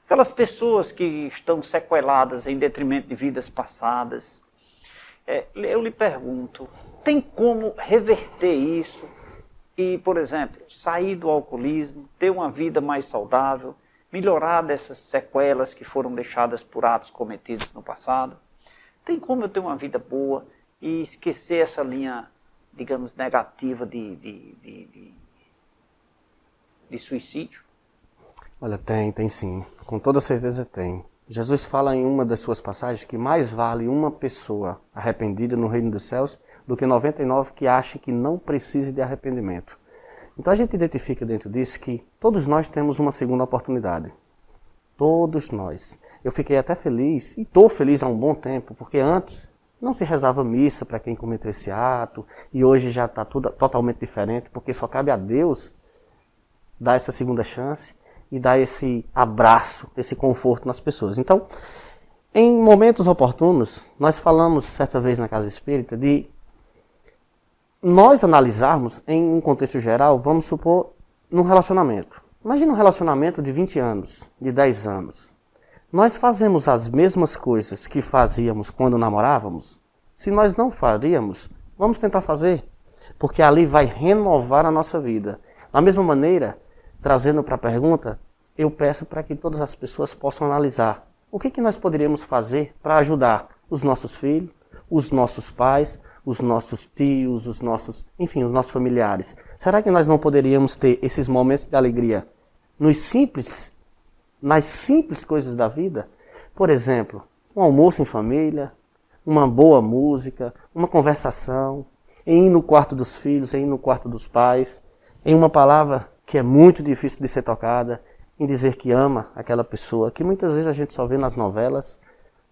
Aquelas pessoas que estão sequeladas em detrimento de vidas passadas. Eu lhe pergunto, tem como reverter isso e, por exemplo, sair do alcoolismo, ter uma vida mais saudável, melhorar dessas sequelas que foram deixadas por atos cometidos no passado? Tem como eu ter uma vida boa e esquecer essa linha, digamos, negativa de suicídio? Olha, tem sim. Com toda certeza tem. Jesus fala em uma das suas passagens que mais vale uma pessoa arrependida no reino dos céus do que 99 que acha que não precise de arrependimento. Então a gente identifica dentro disso que todos nós temos uma segunda oportunidade. Todos nós. Eu fiquei até feliz, e estou feliz há um bom tempo, porque antes não se rezava missa para quem cometeu esse ato, e hoje já está tudo totalmente diferente, porque só cabe a Deus dar essa segunda chance e dar esse abraço, esse conforto nas pessoas. Então, em momentos oportunos, nós falamos certa vez na Casa Espírita de nós analisarmos em um contexto geral, vamos supor, num relacionamento. Imagina um relacionamento de 20 anos, de 10 anos. Nós fazemos as mesmas coisas que fazíamos quando namorávamos? Se nós não faríamos, vamos tentar fazer, porque ali vai renovar a nossa vida. Da mesma maneira, trazendo para a pergunta, eu peço para que todas as pessoas possam analisar o que nós poderíamos fazer para ajudar os nossos filhos, os nossos pais, os nossos tios, os nossos familiares. Será que nós não poderíamos ter esses momentos de alegria nas simples coisas da vida? Por exemplo, um almoço em família, uma boa música, uma conversação, em ir no quarto dos filhos, em ir no quarto dos pais, em uma palavra que é muito difícil de ser tocada, em dizer que ama aquela pessoa, que muitas vezes a gente só vê nas novelas.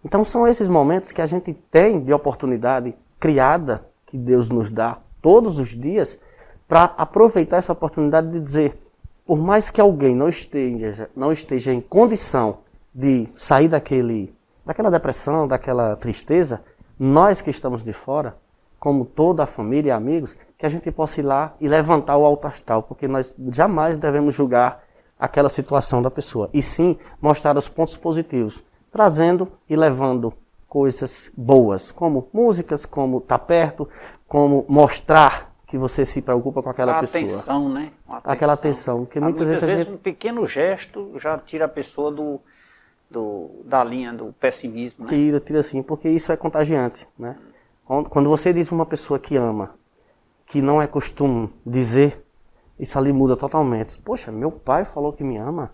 Então são esses momentos que a gente tem de oportunidade criada, que Deus nos dá todos os dias, para aproveitar essa oportunidade de dizer, por mais que alguém não esteja em condição de sair daquela depressão, daquela tristeza, nós que estamos de fora, como toda a família e amigos, que a gente possa ir lá e levantar o alto astral, porque nós jamais devemos julgar aquela situação da pessoa, e sim mostrar os pontos positivos, trazendo e levando coisas boas, como músicas, como estar perto, como mostrar que você se preocupa com aquela pessoa. Atenção, né? Aquela atenção, que muitas vezes um pequeno gesto já tira a pessoa da linha do pessimismo, né? Tira sim, porque isso é contagiante, né? Quando você diz uma pessoa que ama, que não é costume dizer, isso ali muda totalmente. Poxa, meu pai falou que me ama,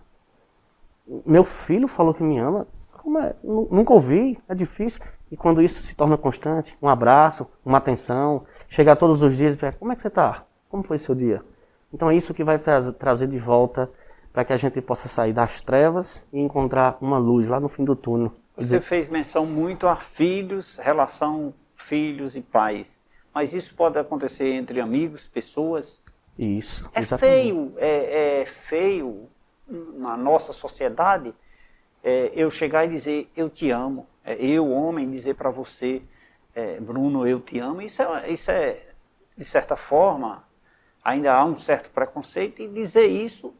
meu filho falou que me ama, como é? Nunca ouvi, é difícil. E quando isso se torna constante, um abraço, uma atenção, chegar todos os dias e dizer, como é que você está? Como foi seu dia? Então é isso que vai trazer de volta para que a gente possa sair das trevas e encontrar uma luz lá no fim do túnel. Você fez menção muito a filhos, relação filhos e pais. Mas isso pode acontecer entre amigos, pessoas? Isso, exatamente. É feio na nossa sociedade eu chegar e dizer eu te amo. Eu, homem, dizer para você, Bruno, eu te amo. Isso é, de certa forma, ainda há um certo preconceito, e dizer isso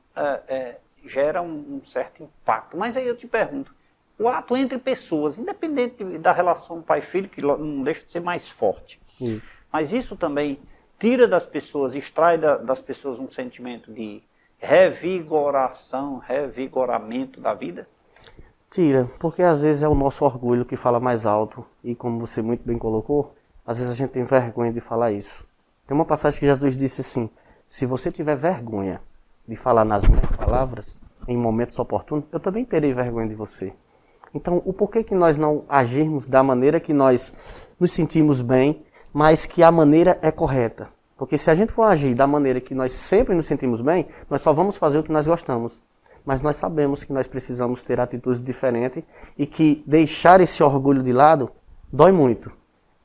gera um certo impacto. Mas aí eu te pergunto, o ato entre pessoas, independente da relação pai-filho, que não deixa de ser mais forte, mas isso também tira das pessoas, extrai das pessoas um sentimento de revigoramento da vida? Tira, porque às vezes é o nosso orgulho que fala mais alto, e como você muito bem colocou, às vezes a gente tem vergonha de falar isso. Tem uma passagem que Jesus disse assim, se você tiver vergonha de falar nas minhas palavras, em momentos oportunos, eu também terei vergonha de você. Então, o porquê que nós não agirmos da maneira que nós nos sentimos bem, mas que a maneira é correta? Porque se a gente for agir da maneira que nós sempre nos sentimos bem, nós só vamos fazer o que nós gostamos. Mas nós sabemos que nós precisamos ter atitudes diferentes e que deixar esse orgulho de lado dói muito.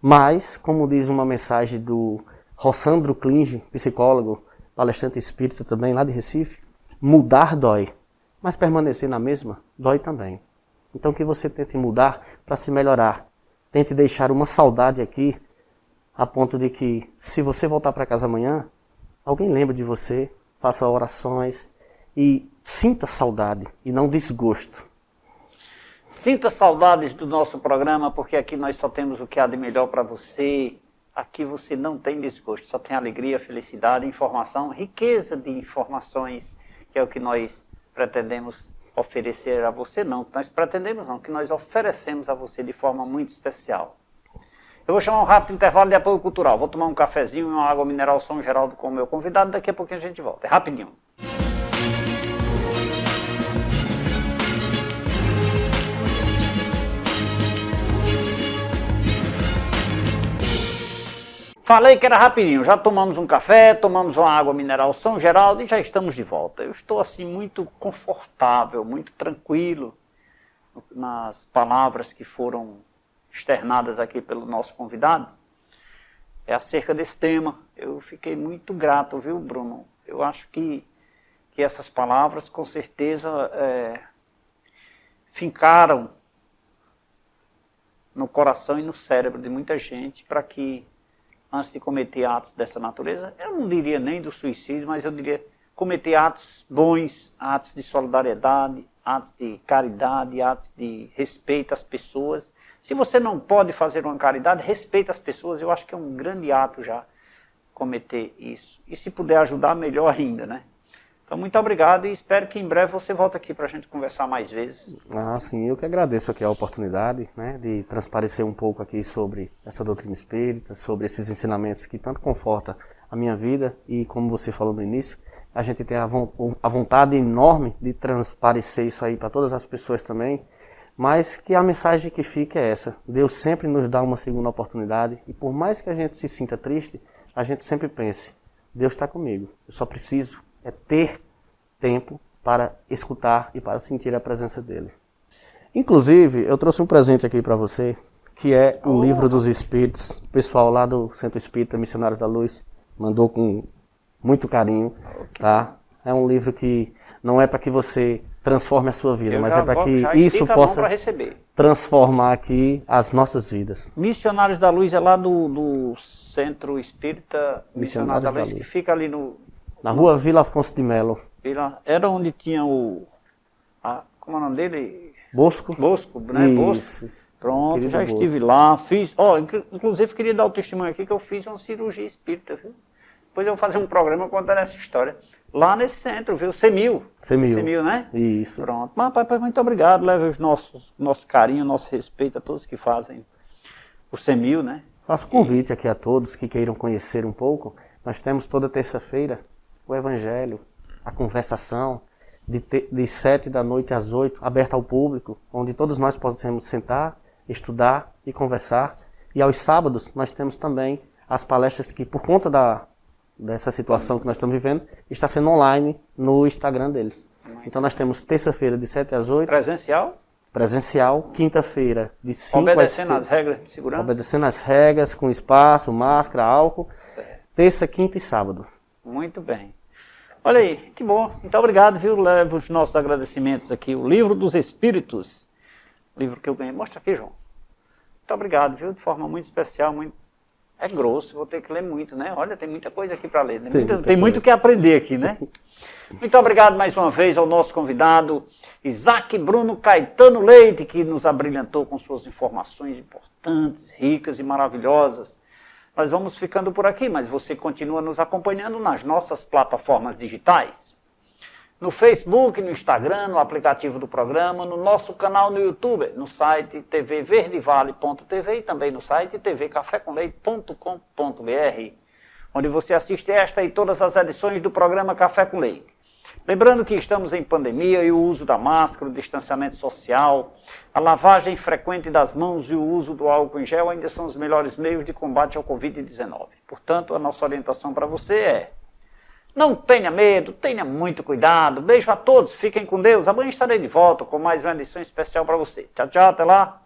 Mas, como diz uma mensagem do Rossandro Klinge, psicólogo, palestrante espírita também, lá de Recife, mudar dói, mas permanecer na mesma dói também. Então que você tente mudar para se melhorar. Tente deixar uma saudade aqui, a ponto de que, se você voltar para casa amanhã, alguém lembre de você, faça orações e sinta saudade e não desgosto. Sinta saudades do nosso programa, porque aqui nós só temos o que há de melhor para você. Aqui você não tem desgosto, só tem alegria, felicidade, informação, riqueza de informações, que é o que nós pretendemos oferecer a você. Não, que nós pretendemos não, que nós oferecemos a você de forma muito especial. Eu vou chamar um rápido intervalo de apoio cultural. Vou tomar um cafezinho e uma água mineral São Geraldo com o meu convidado. Daqui a pouquinho a gente volta. É rapidinho. Falei que era rapidinho, já tomamos um café, tomamos uma água mineral São Geraldo e já estamos de volta. Eu estou assim muito confortável, muito tranquilo nas palavras que foram externadas aqui pelo nosso convidado. É acerca desse tema. Eu fiquei muito grato, viu, Bruno? Eu acho que essas palavras com certeza fincaram no coração e no cérebro de muita gente para que, antes de cometer atos dessa natureza, eu não diria nem do suicídio, mas eu diria cometer atos bons, atos de solidariedade, atos de caridade, atos de respeito às pessoas. Se você não pode fazer uma caridade, respeite as pessoas. Eu acho que é um grande ato já cometer isso. E se puder ajudar, melhor ainda, né? Então, muito obrigado e espero que em breve você volte aqui para a gente conversar mais vezes. Sim, eu que agradeço aqui a oportunidade, né, de transparecer um pouco aqui sobre essa doutrina espírita, sobre esses ensinamentos que tanto confortam a minha vida e, como você falou no início, a gente tem a vontade enorme de transparecer isso aí para todas as pessoas também, mas que a mensagem que fica é essa: Deus sempre nos dá uma segunda oportunidade e por mais que a gente se sinta triste, a gente sempre pense, Deus está comigo, eu só preciso ter tempo para escutar e para sentir a presença dele. Inclusive, eu trouxe um presente aqui para você, que é o Livro dos Espíritos. O pessoal lá do Centro Espírita Missionários da Luz mandou com muito carinho, tá? É um livro que não é para que você transforme a sua vida, mas é para que isso possa transformar aqui as nossas vidas. Missionários da Luz é lá do Centro Espírita Missionários da Luz, que fica ali na rua Vila Afonso de Melo. Era onde tinha como é o nome dele? Bosco. Bosco, né? Isso. Bosco. Pronto, Querido já estive lá, fiz, inclusive queria dar o testemunho aqui que eu fiz uma cirurgia espírita, viu? Depois eu vou fazer um programa contando essa história. Lá nesse centro, viu? CEMIL, né? Isso. Pronto. Mas, papai, muito obrigado, leve o nosso carinho, nosso respeito a todos que fazem o CEMIL, né? Faço convite aqui a todos que queiram conhecer um pouco. Nós temos toda terça-feira o Evangelho, a conversação, de 7 da noite às 8, aberta ao público, onde todos nós possamos sentar, estudar e conversar. E aos sábados nós temos também as palestras que, por conta dessa situação que nós estamos vivendo, está sendo online no Instagram deles. Então nós temos terça-feira de 7 às 8. Presencial? Presencial, quinta-feira de 5 obedecendo às regras de segurança? Obedecendo às regras, com espaço, máscara, álcool. Terça, quinta e sábado. Muito bem. Olha aí, que bom. Muito obrigado, viu? Levo os nossos agradecimentos aqui. O Livro dos Espíritos. Livro que eu ganhei. Mostra aqui, João. Muito obrigado, viu? De forma muito especial, muito... É grosso, vou ter que ler muito, né? Olha, tem muita coisa aqui para ler. Né? Tem muito que aprender aqui, né? Muito obrigado mais uma vez ao nosso convidado, Isaac Bruno Caetano Leite, que nos abrilhantou com suas informações importantes, ricas e maravilhosas. Nós vamos ficando por aqui, mas você continua nos acompanhando nas nossas plataformas digitais. No Facebook, no Instagram, no aplicativo do programa, no nosso canal no YouTube, no site tvverdevale.tv e também no site tvcafécomleite.com.br, onde você assiste esta e todas as edições do programa Café com Leite. Lembrando que estamos em pandemia e o uso da máscara, o distanciamento social, a lavagem frequente das mãos e o uso do álcool em gel ainda são os melhores meios de combate ao Covid-19. Portanto, a nossa orientação para você é: não tenha medo, tenha muito cuidado. Beijo a todos, fiquem com Deus. Amanhã estarei de volta com mais uma edição especial para você. Tchau, tchau, até lá.